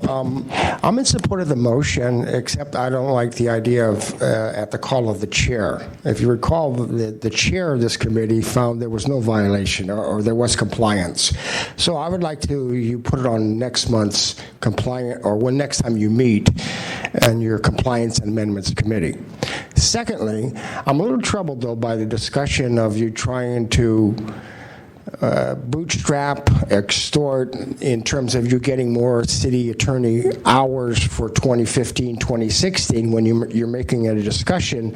S4: I'm in support of the motion, except I don't like the idea of at the call of the chair. If you recall, the chair of this committee found there was no violation or there was compliance. So I would like you put it on next month's compliant, or when next time you meet, and your compliance and amendments committee. Secondly, I'm a little troubled though by the discussion of you trying to bootstrap, extort in terms of you getting more city attorney hours for 2015, 2016 when you're making a discussion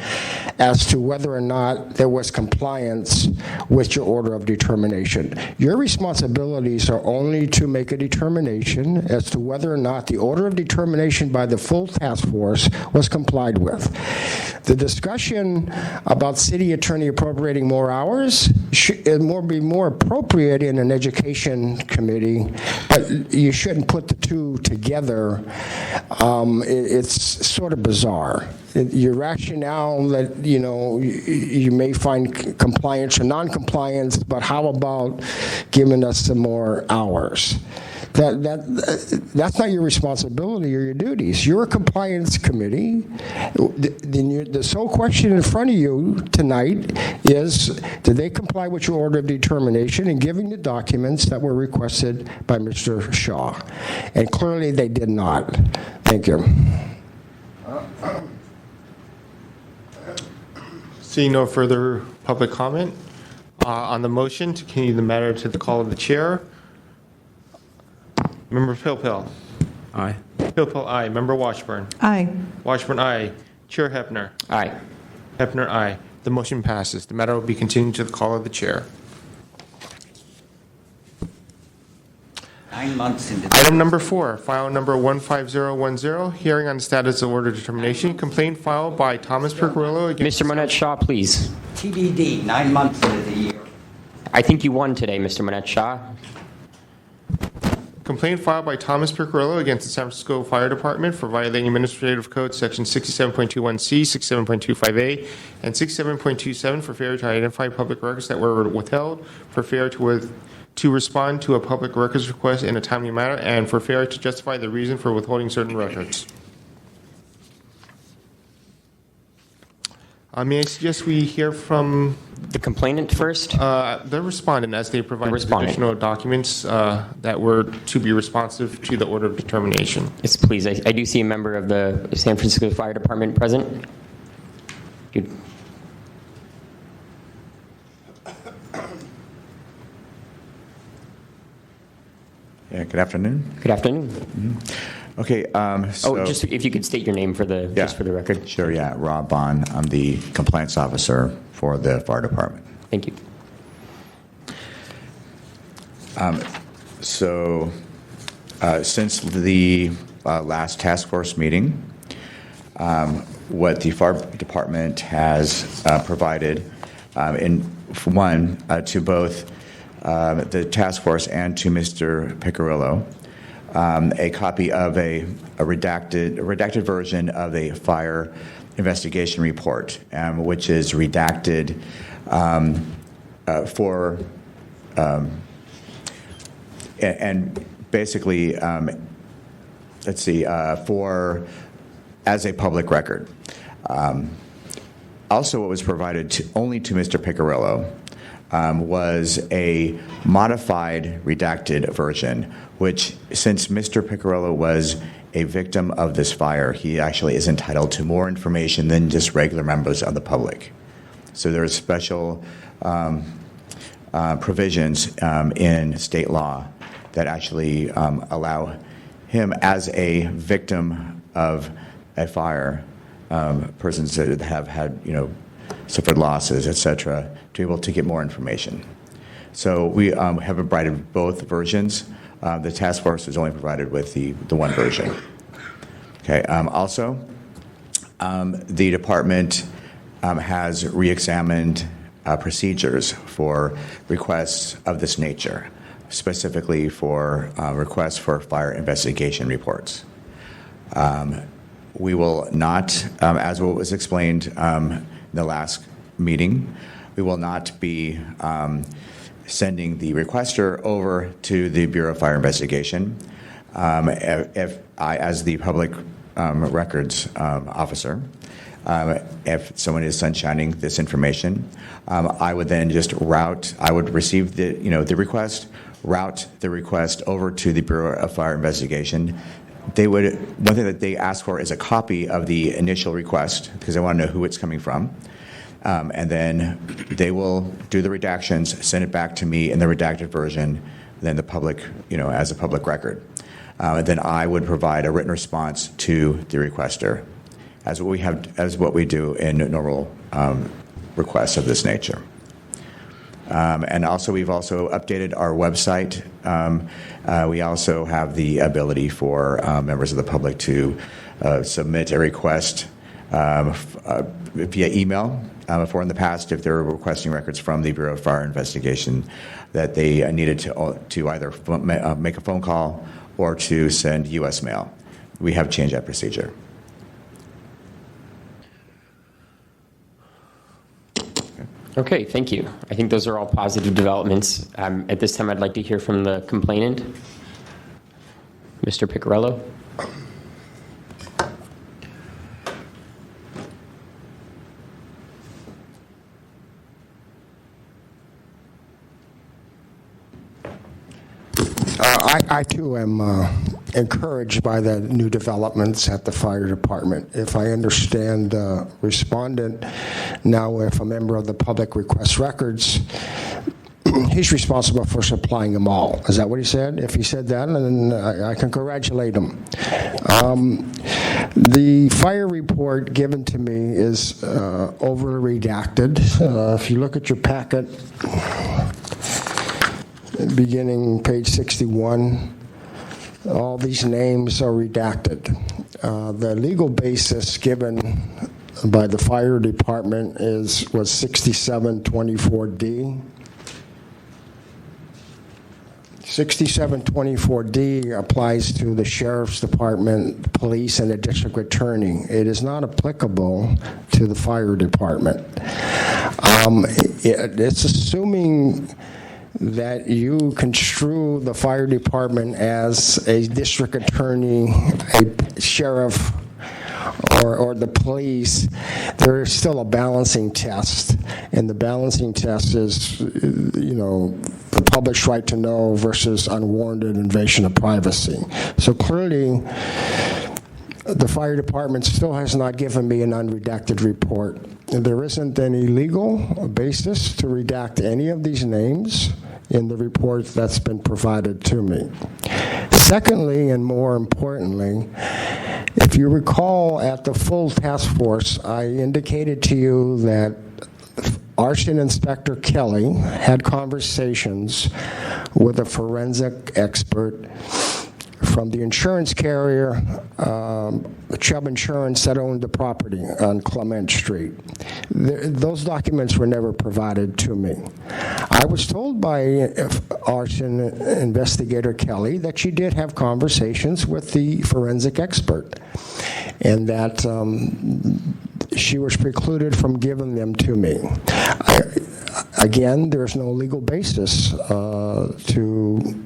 S4: as to whether or not there was compliance with your order of determination. Your responsibilities are only to make a determination as to whether or not the order of determination by the full task force was complied with. The discussion about city attorney appropriating more hours should be more appropriate in an education committee, but you shouldn't put the two together. It's sort of bizarre. Your rationale that, you may find compliance or non-compliance, but how about giving us some more hours? That's not your responsibility or your duties. You're a compliance committee. The sole question in front of you tonight is, did they comply with your order of determination and giving the documents that were requested by Mr. Shaw? And clearly they did not. Thank you.
S2: Seeing no further public comment on the motion to continue the matter to the call of the chair. Member Pilpil.
S6: Aye.
S2: Pilpil, aye. Member Washburn.
S3: Aye.
S2: Washburn, aye. Chair Hepner.
S1: Aye.
S2: Hepner, aye. The motion passes. The matter will be continued to the call of the chair.
S7: 9 months into
S2: Item number 4, file number 15010, hearing on the status of order determination, complaint filed by Thomas Percarillo against...
S1: Mr. Monette Shaw, please.
S7: TBD, 9 months into the year.
S1: I think you won today, Mr. Monette Shaw.
S2: Complaint filed by Thomas Percarillo against the San Francisco Fire Department for violating Administrative Code Section 67.21C, 67.25A, and 67.27 for failure to identify public records that were withheld, for failure to respond to a public records request in a timely manner, and for failure to justify the reason for withholding certain records. May I suggest we hear from
S1: The complainant first?
S2: the respondent as they provide additional documents that were to be responsive to the order of determination.
S1: Yes, please. I do see a member of the San Francisco Fire Department present. Good.
S9: Yeah, good afternoon.
S1: Good afternoon.
S9: Okay, so...
S1: Just if you could state your name just for the record.
S9: Sure, yeah, Rob Bond. I'm the compliance officer for the fire department.
S1: Thank you.
S9: Since the last task force meeting, what the fire department has provided, to both the task force and to Mr. Picarillo, a copy of a redacted version of a fire investigation report, which is redacted and basically, as a public record. Also, what was provided only to Mr. Picarillo was a modified redacted version, which, since Mr. Picarillo was a victim of this fire, he actually is entitled to more information than just regular members of the public. So there are special provisions in state law that actually allow him, as a victim of a fire, persons that have had, suffered losses, etc., to be able to get more information. So we have provided both versions. The task force is only provided with the one version. Okay. Also, the department has re-examined procedures for requests of this nature, specifically for requests for fire investigation reports. We will not, as what was explained in the last meeting, we will not be sending the requester over to the Bureau of Fire Investigation. If I, as the public records officer, if someone is sunshining this information, I would then just receive the request, route the request over to the Bureau of Fire Investigation. One thing that they ask for is a copy of the initial request, because they want to know who it's coming from. And then they will do the redactions, send it back to me in the redacted version, then the public, as a public record. And then I would provide a written response to the requester, as what we do in normal requests of this nature. And also, we've also updated our website. We also have the ability for members of the public to submit a request via email. For in the past, if they were requesting records from the Bureau of Fire Investigation, that they needed to either make a phone call or to send U.S. mail. We have changed that procedure.
S1: Okay, thank you. I think those are all positive developments. At this time, I'd like to hear from the complainant, Mr. Piccarello.
S4: I too am encouraged by the new developments at the fire department. If I understand respondent, now if a member of the public requests records, he's responsible for supplying them all. Is that what he said? If he said that, then I can congratulate him. The fire report given to me is overly redacted. If you look at your packet, beginning page 61, all these names are redacted. The legal basis given by the fire department was 6724D. 6724D applies to the sheriff's department, police, and the district attorney. It is not applicable to the fire department. It's assuming that you construe the fire department as a district attorney, a sheriff, or the police. There is still a balancing test, and the balancing test is, the public's right to know versus unwarranted invasion of privacy. So clearly, the fire department still has not given me an unredacted report. There isn't any legal basis to redact any of these names in the report that's been provided to me. Secondly, and more importantly, if you recall at the full task force, I indicated to you that Arson Inspector Kelly had conversations with a forensic expert from the insurance carrier, Chubb Insurance, that owned the property on Clement Street. Those documents were never provided to me. I was told by Arson Investigator Kelly that she did have conversations with the forensic expert, and that she was precluded from giving them to me. Again, there's no legal basis to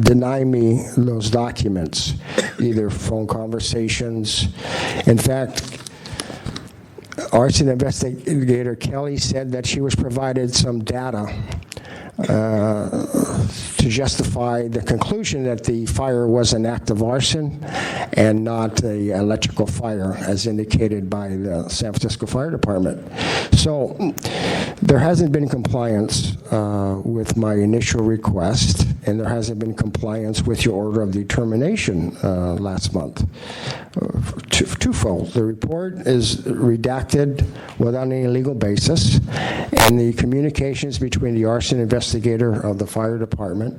S4: deny me those documents, either phone conversations. In fact, Arson Investigator Kelly said that she was provided some data to justify the conclusion that the fire was an act of arson and not an electrical fire, as indicated by the San Francisco Fire Department. So there hasn't been compliance with my initial request, and there hasn't been compliance with your order of determination last month. Twofold. The report is redacted without any legal basis, and the communications between the arson investigator of the fire department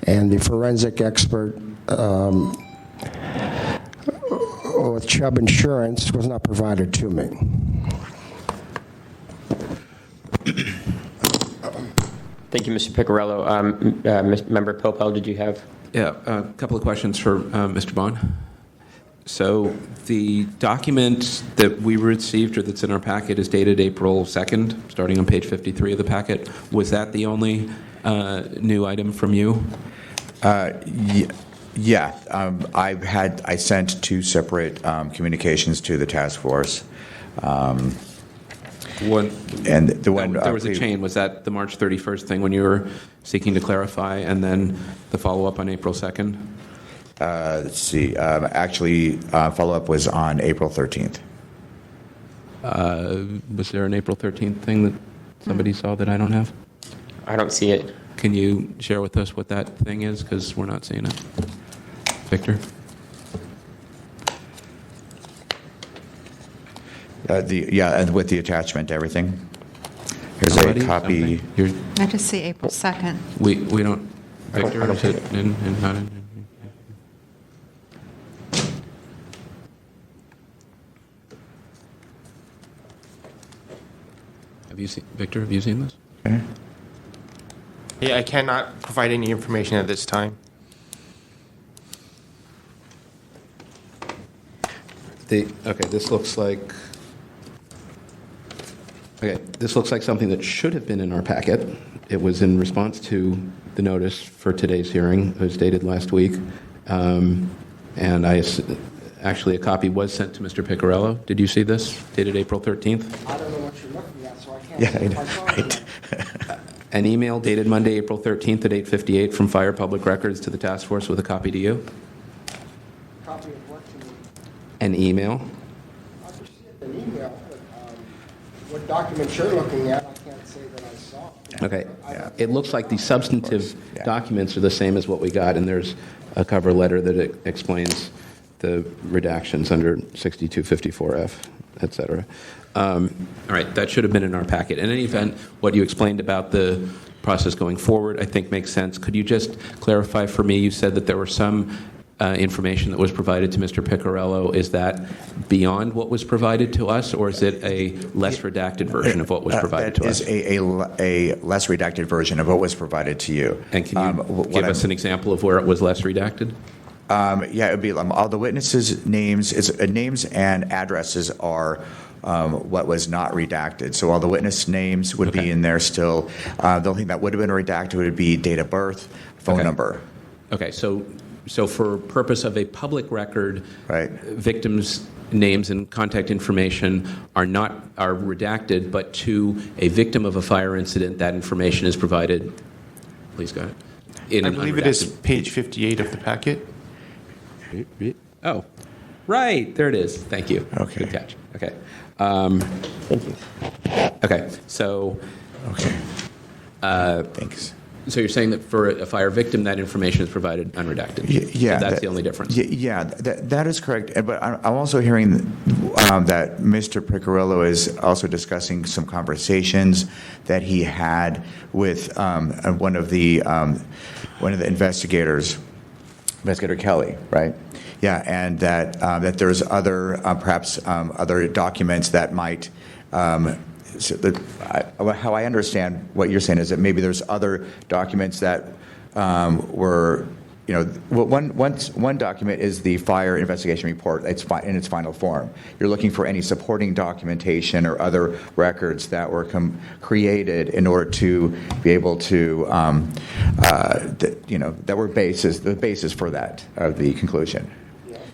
S4: and the forensic expert with Chubb Insurance was not provided to me.
S1: Thank you, Mr. Piccarello. Member Popel, did you have?
S6: Yeah, a couple of questions for Mr. Bond. So the document that we received or that's in our packet is dated April 2nd, starting on page 53 of the packet. Was that the only new item from you?
S9: Yeah. I sent two separate communications to the task force. And the one
S6: there was a chain. Was that the March 31st thing when you were seeking to clarify, and then the follow-up on April 2nd?
S9: Let's see. Actually, follow-up was on April 13th.
S6: Was there an April 13th thing that somebody saw that I don't have?
S1: I don't see it.
S6: Can you share with us what that thing is? Because we're not seeing it. Victor?
S9: And with the attachment to everything. Here's
S6: Somebody?
S9: a copy.
S6: Something? You're,
S3: I just see April 2nd.
S6: we don't. Victor, is it in, not in? Have you seen, Victor, have you seen this?
S9: Okay.
S2: Yeah, I cannot provide any information at this time.
S6: Okay, this looks like. Okay, this looks like something that should have been in our packet. It was in response to the notice for today's hearing. It was dated last week. And actually, a copy was sent to Mr. Piccarello. Did you see this? Dated April 13th?
S4: I don't know what you're looking at, so I can't
S9: Yeah,
S4: see
S9: I
S4: if
S9: know,
S4: I saw
S9: right.
S4: it.
S6: An email dated Monday, April 13th at 8:58 from Fire Public Records to the task force with a copy to you.
S4: Copy of what to me.
S6: An email.
S4: I received an email, but what document you're looking at, I can't say that I saw.
S6: Okay.
S9: Yeah.
S6: It looks like the substantive
S9: Yeah.
S6: documents are the same as what we got, and there's a cover letter that explains the redactions under 6254F, et cetera. All right, that should have been in our packet. In any event, what you explained about the process going forward, I think makes sense. Could you just clarify for me, you said that there were some information that was provided to Mr. Piccarello. Is that beyond what was provided to us, or is it a less redacted version of what was provided to us?
S9: That is a less redacted version of what was provided to you.
S6: And can you give us an example of where it was less redacted?
S9: Yeah, it would be all the witnesses' names. Names and addresses are what was not redacted. So all the witness names would
S6: Okay.
S9: be in there still. The only thing that would have been redacted would be date of birth, phone
S6: Okay.
S9: number.
S6: Okay, so for purpose of a public record,
S9: Right.
S6: victims' names and contact information are redacted, but to a victim of a fire incident, that information is provided. Please go ahead. In
S2: I
S6: an
S2: believe it is
S6: unredacted-
S2: page 58 of the packet.
S6: Oh, right, there it is. Thank you.
S9: Okay.
S6: Good catch. Okay.
S1: Thank you.
S6: Okay, so
S9: Okay. Thanks.
S6: so you're saying that for a fire victim, that information is provided unredacted?
S9: Yeah,
S6: So that's the only difference?
S9: Yeah, that is correct. But I'm also hearing that Mr. Piccarello is also discussing some conversations that he had with one of the investigators, Investigator Kelly, right? Yeah, and that there's other perhaps other documents that might. How I understand what you're saying is that maybe there's other documents that were, one document is the fire investigation report. It's in its final form. You're looking for any supporting documentation or other records that were created in order to be able to, that were the basis for that of the conclusion.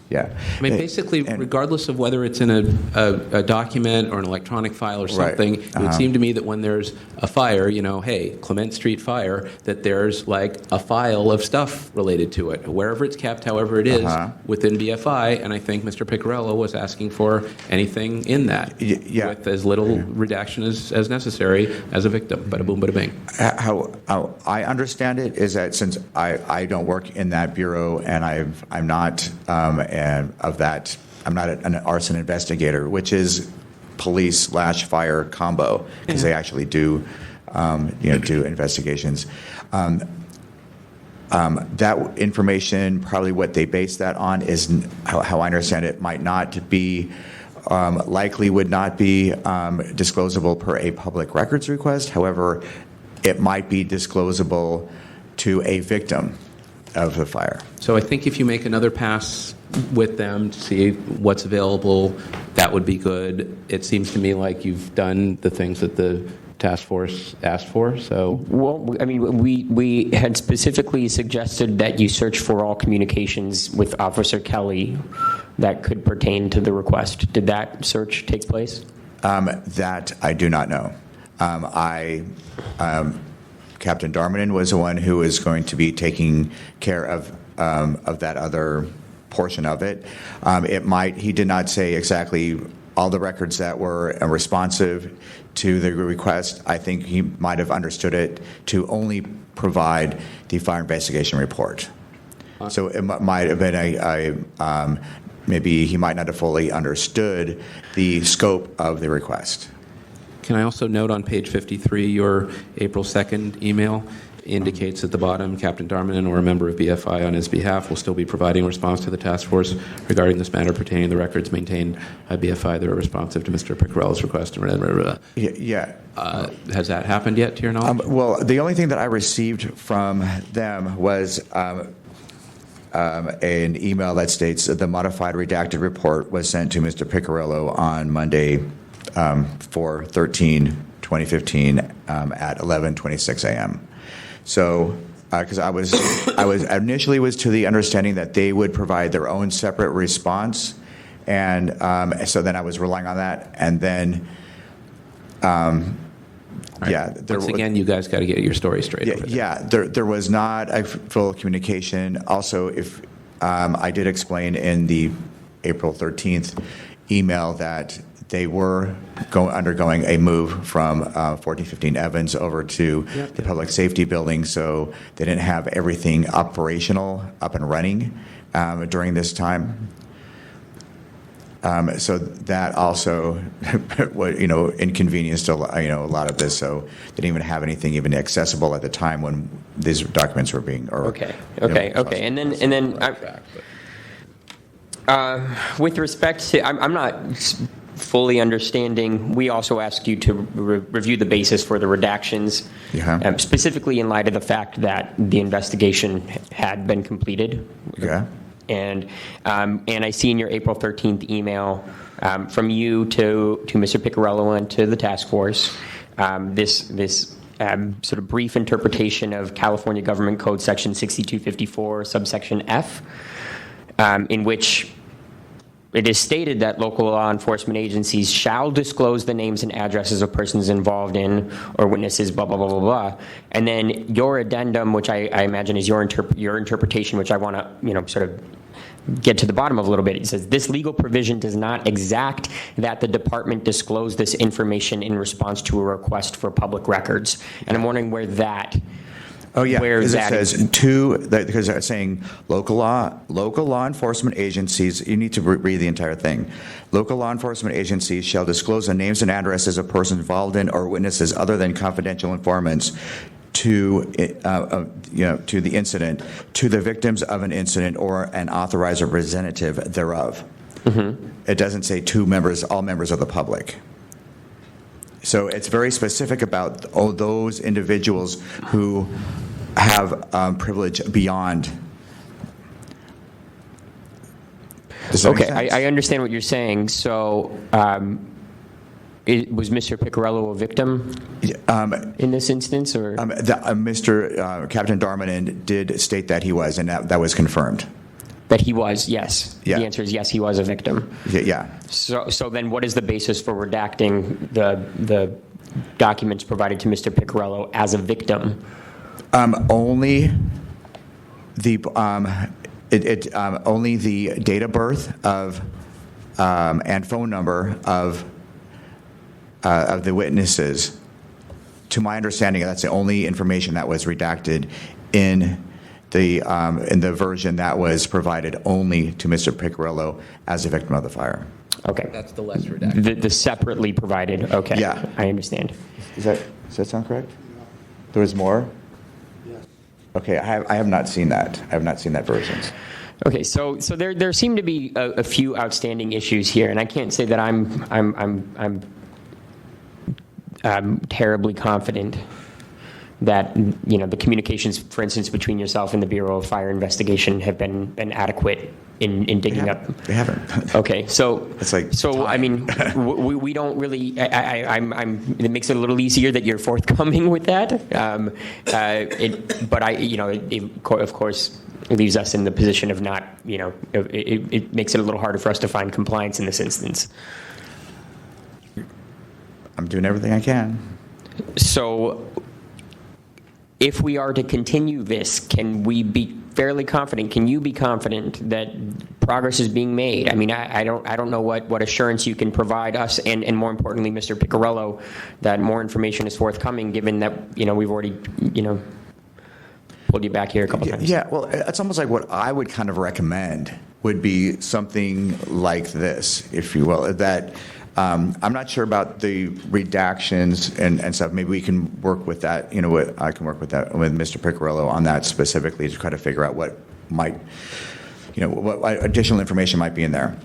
S9: Yeah.
S6: I mean, basically, regardless of whether it's in a document or an electronic file or something,
S9: Right.
S6: it would seem to me that when there's a fire, hey, Clement Street fire, that there's like a file of stuff related to it, wherever it's kept, however it is, within BFI. And I think Mr. Piccarello was asking for anything in that,
S9: Yeah.
S6: with as little redaction as necessary as a victim. Bada boom, bada bing.
S9: How I understand it is that since I don't work in that bureau and I'm not I'm not an arson investigator, which is police/fire combo, because they actually do do investigations. That information, probably what they base that on is how I understand it, might not be. Likely would not be disclosable per a public records request. However, it might be disclosable to a victim of the fire.
S6: So I think if you make another pass with them to see what's available, that would be good. It seems to me like you've done the things that the task force asked for, so...
S1: Well, I mean, we had specifically suggested that you search for all communications with Officer Kelly that could pertain to the request. Did that search take place?
S9: That I do not know. Captain Darmanin was the one who was going to be taking care of that other portion of it. He did not say exactly all the records that were responsive to the request. I think he might have understood it to only provide the fire investigation report. So it might have been maybe he might not have fully understood the scope of the request.
S6: Can I also note on page 53, your April 2nd email indicates at the bottom, Captain Darmanin or a member of BFI on his behalf will still be providing response to the task force regarding this matter pertaining to the records maintained by BFI that are responsive to Mr. Piccirillo's request.
S9: Yeah.
S6: Has that happened yet, to your knowledge?
S9: Well, the only thing that I received from them was an email that states that the modified redacted report was sent to Mr. Piccirillo on Monday, 4/13/2015 at 11:26 a.m. So, because I was initially was to the understanding that they would provide their own separate response, and so then I was relying on that, and then. Yeah.
S6: Once again, you guys got to get your story straight.
S9: Yeah, there was not a full communication. Also, if I did explain in the April 13th email that they were undergoing a move from 1415 Evans over to the public safety building, so they didn't have everything operational up and running during this time. So that also, inconvenienced a lot of this. So they didn't even have anything even accessible at the time when these documents were being.
S1: Okay. And then with respect to, I'm not fully understanding. We also asked you to review the basis for the redactions, specifically in light of the fact that the investigation had been completed.
S9: Yeah.
S1: And I see in your April 13th email from you to Mr. Piccirillo and to the task force this sort of brief interpretation of California Government Code Section 6254, subsection F, in which it is stated that local law enforcement agencies shall disclose the names and addresses of persons involved in or witnesses, blah, blah, blah, blah, blah. And then your addendum, which I imagine is your interpretation, which I want to, sort of get to the bottom of a little bit. It says, this legal provision does not exact that the department disclose this information in response to a request for public records. And I'm wondering where that...
S9: Oh yeah,
S1: because
S9: it says because it's saying local law enforcement agencies. You need to read the entire thing. Local law enforcement agencies shall disclose the names and addresses of persons involved in or witnesses other than confidential informants to the incident, to the victims of an incident or an authorized representative thereof. Mm-hmm. It doesn't say all members of the public. So it's very specific about those individuals who have privilege beyond.
S1: Okay, I understand what you're saying. So was Mr. Piccirillo a victim in this instance? Or
S9: Mr. Captain Darmanin did state that he was, and that was confirmed.
S1: That he was, yes.
S9: Yeah.
S1: The answer is yes, he was a victim.
S9: Yeah.
S1: So then what is the basis for redacting the documents provided to Mr. Piccirillo as a victim?
S9: Only the only the date of birth of and phone number of the witnesses. To my understanding, that's the only information that was redacted in the version that was provided only to Mr. Piccirillo as a victim of the fire.
S1: Okay.
S6: That's the less redacted.
S1: The separately provided. Okay.
S9: Yeah.
S1: I understand.
S9: Does that sound correct? There was more? Yes. Okay, I have not seen that. I have not seen that version.
S1: Okay, so there seem to be a few outstanding issues here, and I can't say that I'm terribly confident that the communications, for instance, between yourself and the Bureau of Fire Investigation have been adequate in digging up.
S9: They haven't.
S1: Okay, so
S9: it's like
S1: I mean, we don't really. It makes it a little easier that you're forthcoming with that. Of course, it leaves us in the position of not. It makes it a little harder for us to find compliance in this instance.
S9: I'm doing everything I can.
S1: So, if we are to continue this, can we be fairly confident, can you be confident that progress is being made? I mean, I don't know what assurance you can provide us and more importantly, Mr. Piccirillo, that more information is forthcoming, given that, we've already, pulled you back here a couple times.
S9: Yeah, well, it's almost like what I would kind of recommend would be something like this, if you will, that I'm not sure about the redactions and stuff. Maybe we can work with that. I can work with that with Mr. Piccirillo on that specifically to try to figure out what might, what additional information might be in there.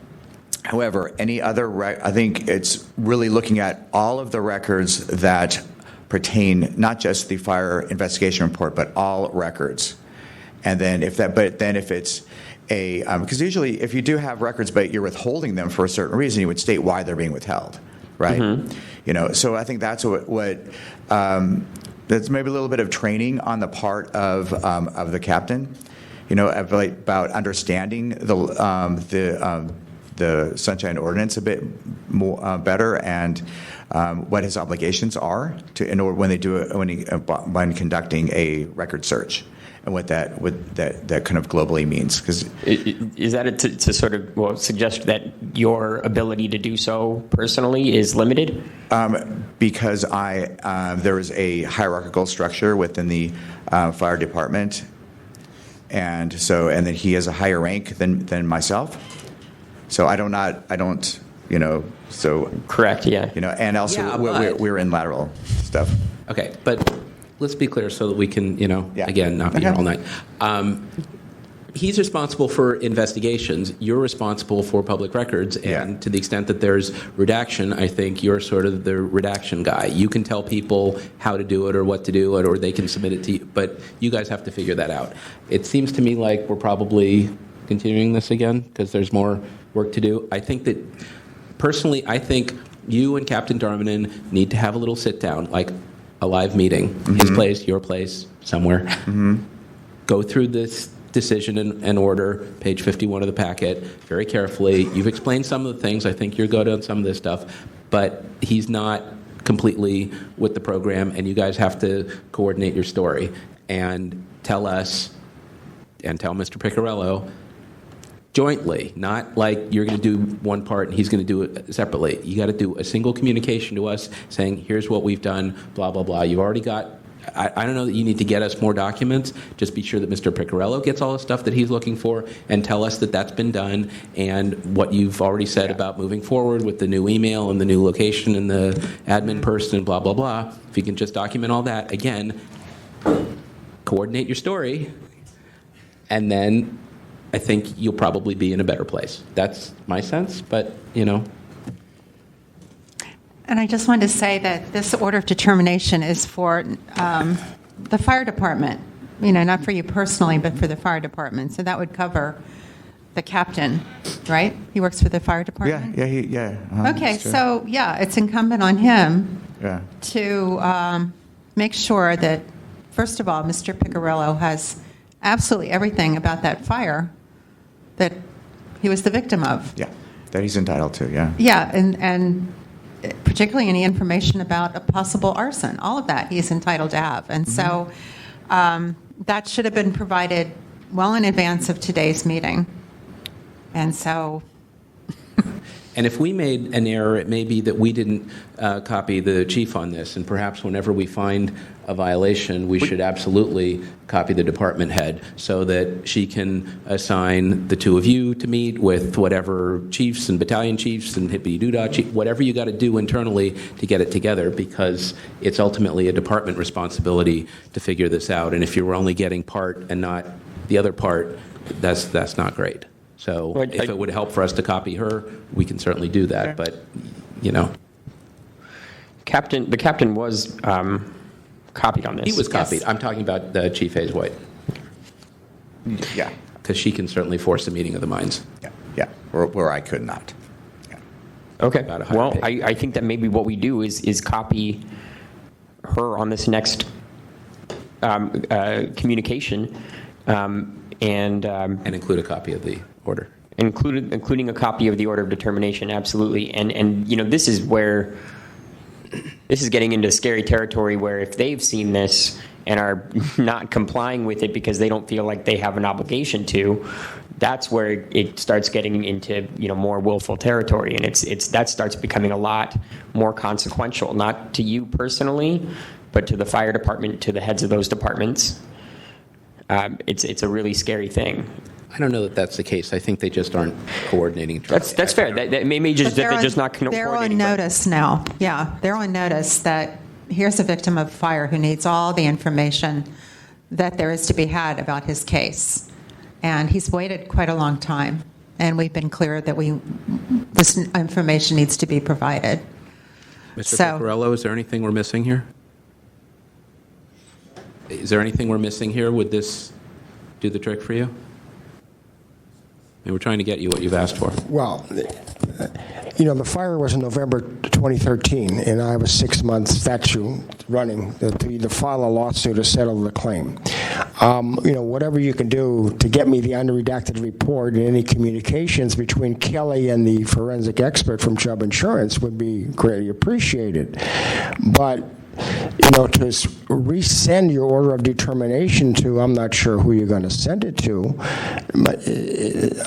S9: However, any other, I think it's really looking at all of the records that pertain not just the fire investigation report, but all records. And then if it's because usually if you do have records, but you're withholding them for a certain reason, you would state why they're being withheld, right? Mm-hmm. So I think that's what that's maybe a little bit of training on the part of the captain, about understanding the Sunshine Ordinance a bit more better and what his obligations are when conducting a record search. And what that kind of globally means, because
S1: is that to sort of suggest that your ability to do so personally is limited?
S9: Because there is a hierarchical structure within the fire department, and then he has a higher rank than myself. So I don't. So
S1: correct, yeah.
S9: And also we're in lateral stuff.
S6: Okay, but let's be clear so that we can, again, not be here all night. He's responsible for investigations. You're responsible for public records. And to the extent that there's redaction, I think you're sort of the redaction guy. You can tell people how to do it or what to do it, or they can submit it to you. But you guys have to figure that out. It seems to me like we're probably continuing this again because there's more work to do. I think that, personally, you and Captain Darmanin need to have a little sit down, like a live meeting, mm-hmm. His place, your place, somewhere. Mm-hmm. Go through this decision and order, page 51 of the packet, very carefully. You've explained some of the things. I think you're good on some of this stuff, but he's not completely with the program, and you guys have to coordinate your story and tell us and tell Mr. Piccirillo jointly, not like you're going to do one part and he's going to do it separately. You got to do a single communication to us saying, here's what we've done, blah, blah, blah. You've already got, I don't know that you need to get us more documents. Just be sure that Mr. Piccirillo gets all the stuff that he's looking for and tell us that that's been done and what you've already said about moving forward with the new email and the new location and the admin person and blah, blah, blah. If you can just document all that, again, coordinate your story, and then I think you'll probably be in a better place. That's my sense, but, And
S3: I just wanted to say that this order of determination is for the fire department, not for you personally, but for the fire department. So that would cover the captain, right? He works for the fire department?
S9: Yeah.
S3: Okay, so, it's incumbent on him to make sure that, first of all, Mr. Piccirillo has absolutely everything about that fire that he was the victim of.
S9: Yeah, that he's entitled to, yeah.
S3: Yeah, and particularly any information about a possible arson, all of that he's entitled to have. And so that should have been provided well in advance of today's meeting. And so...
S6: And if we made an error, it may be that we didn't copy the chief on this, and perhaps whenever we find a violation, we should absolutely copy the department head so that she can assign the two of you to meet with whatever chiefs and battalion chiefs and hippity-doo-dah chief, whatever you got to do internally to get it together, because it's ultimately a department responsibility to figure this out. And if you're only getting part and not the other part, that's not great. So if it would help for us to copy her, we can certainly do that. But, The
S1: captain was copied on this.
S6: He was copied. Yes. I'm talking about Chief Hayes White.
S9: Yeah.
S6: Because she can certainly force a meeting of the minds.
S9: Yeah. Where I could not. Yeah.
S1: Okay. Well, I think that maybe what we do is copy her on this next communication and
S6: include a copy of the order.
S1: Including a copy of the order of determination, absolutely. And this is getting into scary territory where if they've seen this and are not complying with it because they don't feel like they have an obligation to, that's where it starts getting into, more willful territory, and that starts becoming a lot more consequential, not to you personally, but to the fire department, to the heads of those departments. It's a really scary thing.
S6: I don't know that that's the case. I think they just aren't coordinating.
S1: That's fair. That may just
S3: But
S1: they're just not
S3: They're
S1: coordinating.
S3: on notice now. Yeah, they're on notice that here's a victim of fire who needs all the information that there is to be had about his case. And he's waited quite a long time. And we've been clear that this information needs to be provided.
S6: Mr.
S3: So-
S6: Piccarello, is there anything we're missing here? Is there anything we're missing here? Would this do the trick for you? And we're trying to get you what you've asked for.
S4: Well, the fire was in November 2013, and I have a 6-month statute running to either file a lawsuit or settle the claim. Whatever you can do to get me the unredacted report and any communications between Kelly and the forensic expert from Chubb Insurance would be greatly appreciated. But to resend your order of determination to, I'm not sure who you're going to send it to, but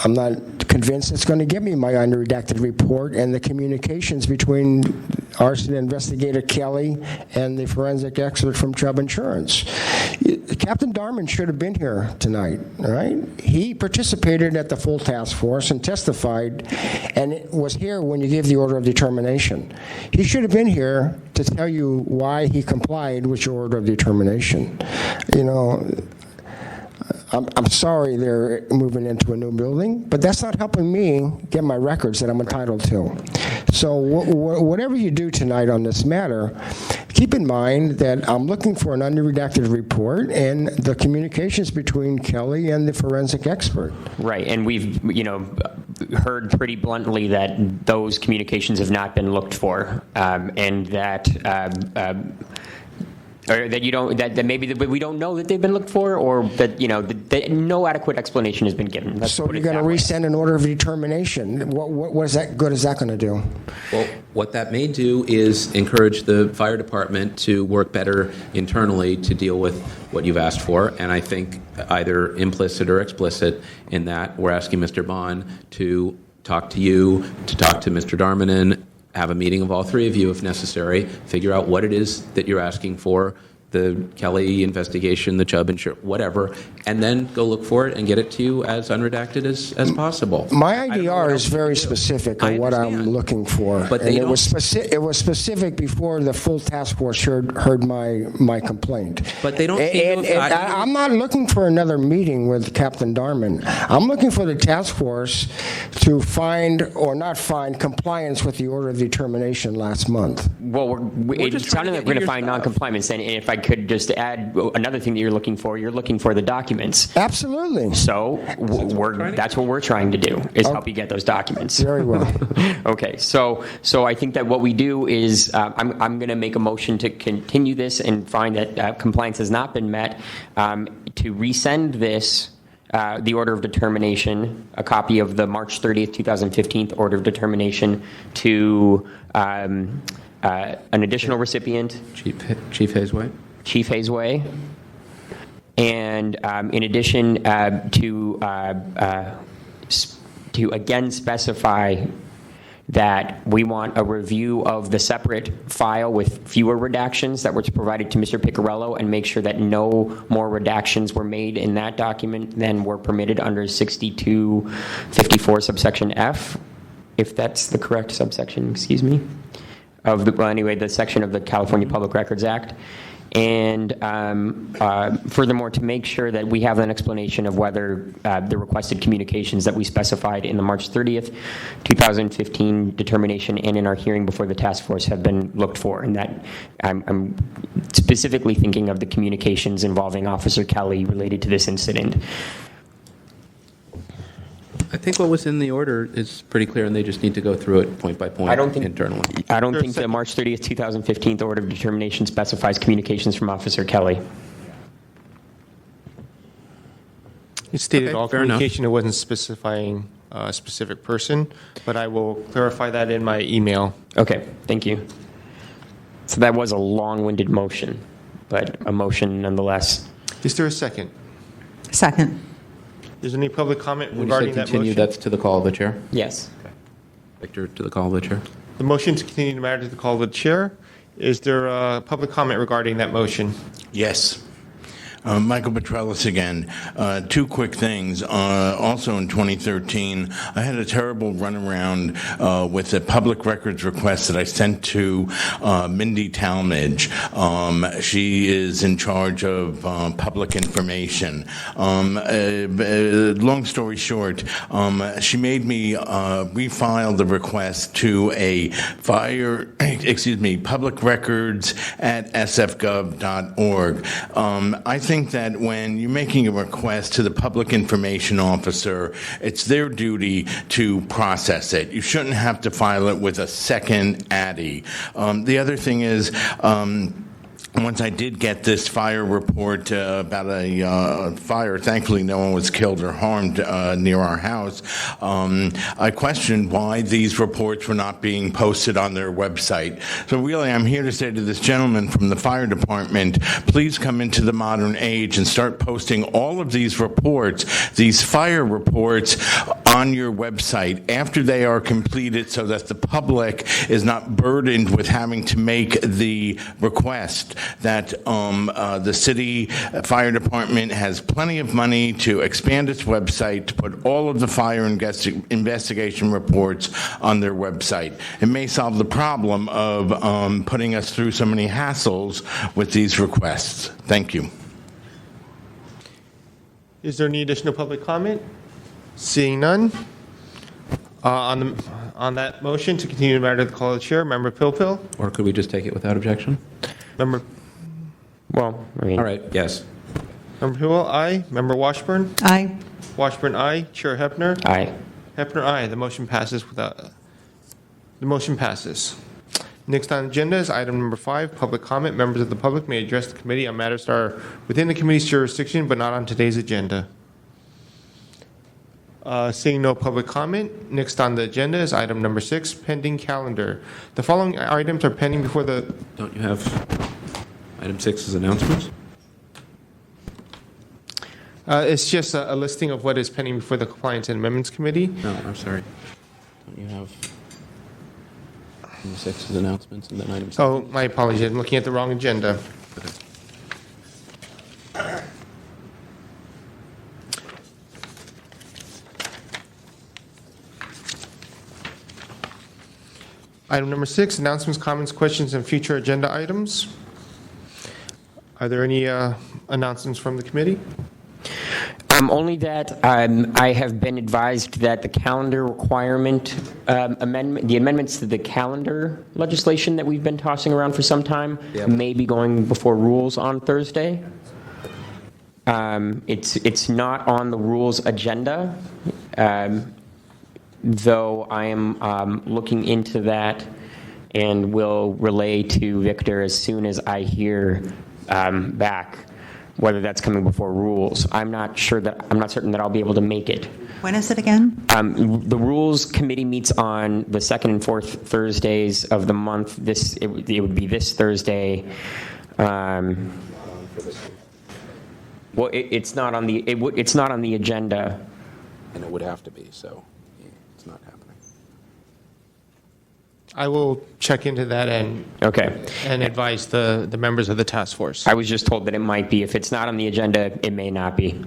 S4: I'm not convinced it's going to give me my unredacted report and the communications between arson investigator Kelly and the forensic expert from Chubb Insurance. Captain Darman should have been here tonight, all right? He participated at the full task force and testified and was here when you gave the order of determination. He should have been here to tell you why he complied with your order of determination. I'm sorry they're moving into a new building, but that's not helping me get my records that I'm entitled to. So whatever you do tonight on this matter, keep in mind that I'm looking for an unredacted report and the communications between Kelly and the forensic expert.
S1: Right, and we've heard pretty bluntly that those communications have not been looked for, and that. Or that that maybe we don't know that they've been looked for, or that that no adequate explanation has been given. Let's
S4: So
S1: put
S4: you're
S1: it
S4: going to
S1: that way.
S4: resend an order of determination. What is that good is that going to do?
S6: Well, what that may do is encourage the fire department to work better internally to deal with what you've asked for. And I think either implicit or explicit in that, we're asking Mr. Bond to talk to you, to talk to Mr. Darmanin, have a meeting of all three of you if necessary, figure out what it is that you're asking for, the Kelly investigation, the Chubb insurance, whatever, and then go look for it and get it to you as unredacted as possible.
S4: My
S6: I don't know what
S4: IDR
S6: else
S4: is
S6: you
S4: very
S6: can do.
S4: specific
S6: I
S4: on what I'm
S6: understand.
S4: looking for.
S6: But
S4: and
S6: they
S4: it was
S6: don't-
S4: it was specific before the full task force heard my complaint.
S6: But they don't seem to have
S4: And
S6: gotten you-
S4: I'm not looking for another meeting with Captain Darman. I'm looking for the task force to find or not find compliance with the order of determination last month.
S1: Well,
S6: We're
S1: it
S6: just trying to
S1: sounded like
S6: get
S1: we're going
S6: you
S1: to
S6: your
S1: find
S6: stuff.
S1: noncompliance, and if I could just add another thing that you're looking for the documents.
S4: Absolutely.
S1: So that's what we're trying to do, is help you get those documents.
S4: Very well.
S1: Okay, so I think that what we do is I'm going to make a motion to continue this and find that compliance has not been met, to resend this, the order of determination, a copy of the March 30th, 2015 order of determination to an additional recipient,
S6: Chief Hazeway?
S1: Chief Hazeway, and in addition to again specify that we want a review of the separate file with fewer redactions that were provided to Mr. Piccarello, and make sure that no more redactions were made in that document than were permitted under 6254 subsection F, if that's the correct subsection, excuse me, of the section of the California Public Records Act. And furthermore, to make sure that we have an explanation of whether the requested communications that we specified in the March 30th, 2015 determination and in our hearing before the task force have been looked for. And that I'm specifically thinking of the communications involving Officer Kelly related to this incident.
S6: I think what was in the order is pretty clear, and they just need to go through it point by point internally.
S1: I don't think the March 30th, 2015 order of determination specifies communications from Officer Kelly.
S2: It stated
S6: Okay,
S2: all
S6: fair enough.
S2: communication. It wasn't specifying a specific person, but I will clarify that in my email.
S1: Okay, thank you. So that was a long-winded motion, but a motion nonetheless.
S2: Is there a second?
S3: Second.
S2: Is there any public comment
S6: When you say
S2: regarding that
S6: continue,
S2: motion?
S6: that's to the call of the chair?
S1: Yes.
S6: Victor, to the call of the chair?
S2: The motion to continue the matter to the call of the chair. Is there a public comment regarding that motion?
S8: Yes. Michael Petrellis again. Two quick things. Also in 2013, I had a terrible runaround with a public records request that I sent to Mindy Talmadge. She is in charge of public information. Long story short, she made me refile the request to a public records at sfgov.org. I think that when you're making a request to the public information officer, it's their duty to process it. You shouldn't have to file it with a second ADDI. The other thing is, once I did get this fire report about a fire, thankfully no one was killed or harmed near our house, I questioned why these reports were not being posted on their website. So really, I'm here to say to this gentleman from the fire department, please come into the modern age and start posting all of these reports, these fire reports, on your website after they are completed so that the public is not burdened with having to make the request. That the city fire department has plenty of money to expand its website, to put all of the fire investigation reports on their website. It may solve the problem of putting us through so many hassles with these requests. Thank you.
S2: Is there any additional public comment? Seeing none. On that motion to continue the matter to the call of the chair, Member Pilpil.
S6: Or could we just take it without objection?
S2: Member
S1: Well, I mean.
S6: All right, yes.
S2: Pilpil, aye. Member Washburn.
S3: Aye.
S2: Washburn, aye. Chair Hepner.
S1: Aye.
S2: Hepner, aye. The motion passes without. The motion passes. Next on the agenda is item number 5, public comment. Members of the public may address the committee on matters that are within the committee's jurisdiction but not on today's agenda. Seeing no public comment, next on the agenda is item number 6, pending calendar. The following items are pending before the...
S6: Don't you have item 6 as announcements?
S2: It's just a listing of what is pending before the Compliance and Amendments Committee.
S6: No, I'm sorry. Don't you have item 6 as announcements and then item 7?
S2: Oh, my apologies. I'm looking at the wrong agenda.
S6: Okay.
S2: Item number 6, announcements, comments, questions, and future agenda items. Are there any announcements from the committee?
S1: Only that I have been advised that the calendar requirement amendment, the amendments to the calendar legislation that we've been tossing around for some time, may be going before rules on Thursday. It's not on the rules agenda, though I am looking into that and will relay to Victor as soon as I hear back whether that's coming before rules. I'm not certain that I'll be able to make it.
S3: When is it again?
S1: The Rules Committee meets on the second and fourth Thursdays of the month. It would be this Thursday. Well, it's not on the agenda.
S6: And it would have to be, so it's not happening.
S2: I will check into that and advise the members of the task force.
S1: I was just told that it might be. If it's not on the agenda, it may not be.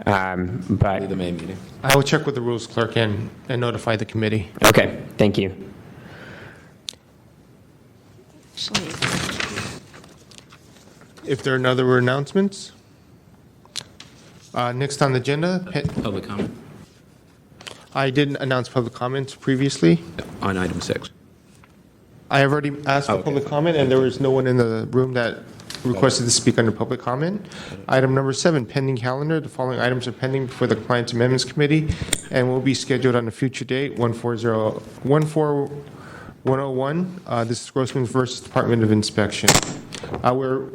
S1: But
S6: The May meeting.
S2: I will check with the rules clerk and notify the committee.
S1: Okay, thank you.
S2: If there are no other announcements, next on the agenda,
S6: Public comment
S2: I didn't announce public comments previously.
S6: on item 6.
S2: I have already asked for public comment, and there was no one in the room that requested to speak under public comment. Item number 7, pending calendar. The following items are pending before the Compliance Amendments Committee and will be scheduled on a future date, 14101. This is Grossman versus Department of Inspection. We're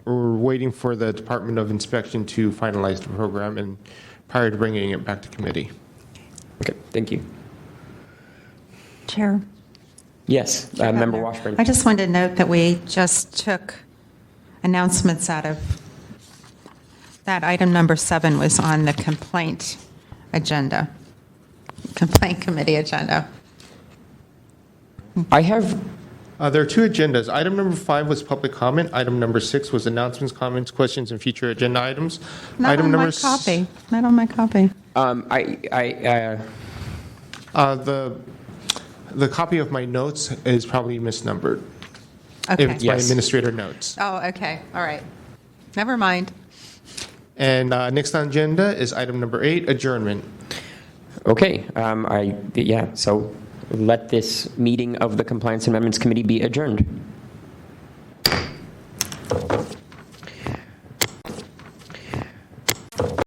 S2: waiting for the Department of Inspection to finalize the program and prior to bringing it back to committee.
S1: Okay, thank you.
S3: Chair.
S1: Yes, Member Washburn.
S3: I just wanted to note that we just took announcements out of that. Item number 7 was on the complaint agenda, complaint committee agenda.
S1: I have,
S2: There are two agendas. Item number 5 was public comment. Item number 6 was announcements, comments, questions, and future agenda items.
S3: Not
S2: Item
S3: on
S2: number
S3: my copy. Not on my copy.
S2: The copy of my notes is probably misnumbered.
S3: Okay.
S2: If it's my
S1: Yes.
S2: administrator notes.
S3: Oh, okay. All right. Never mind.
S2: And next on agenda is item number 8, adjournment.
S1: okay, so let this meeting of the Compliance Amendments Committee be adjourned.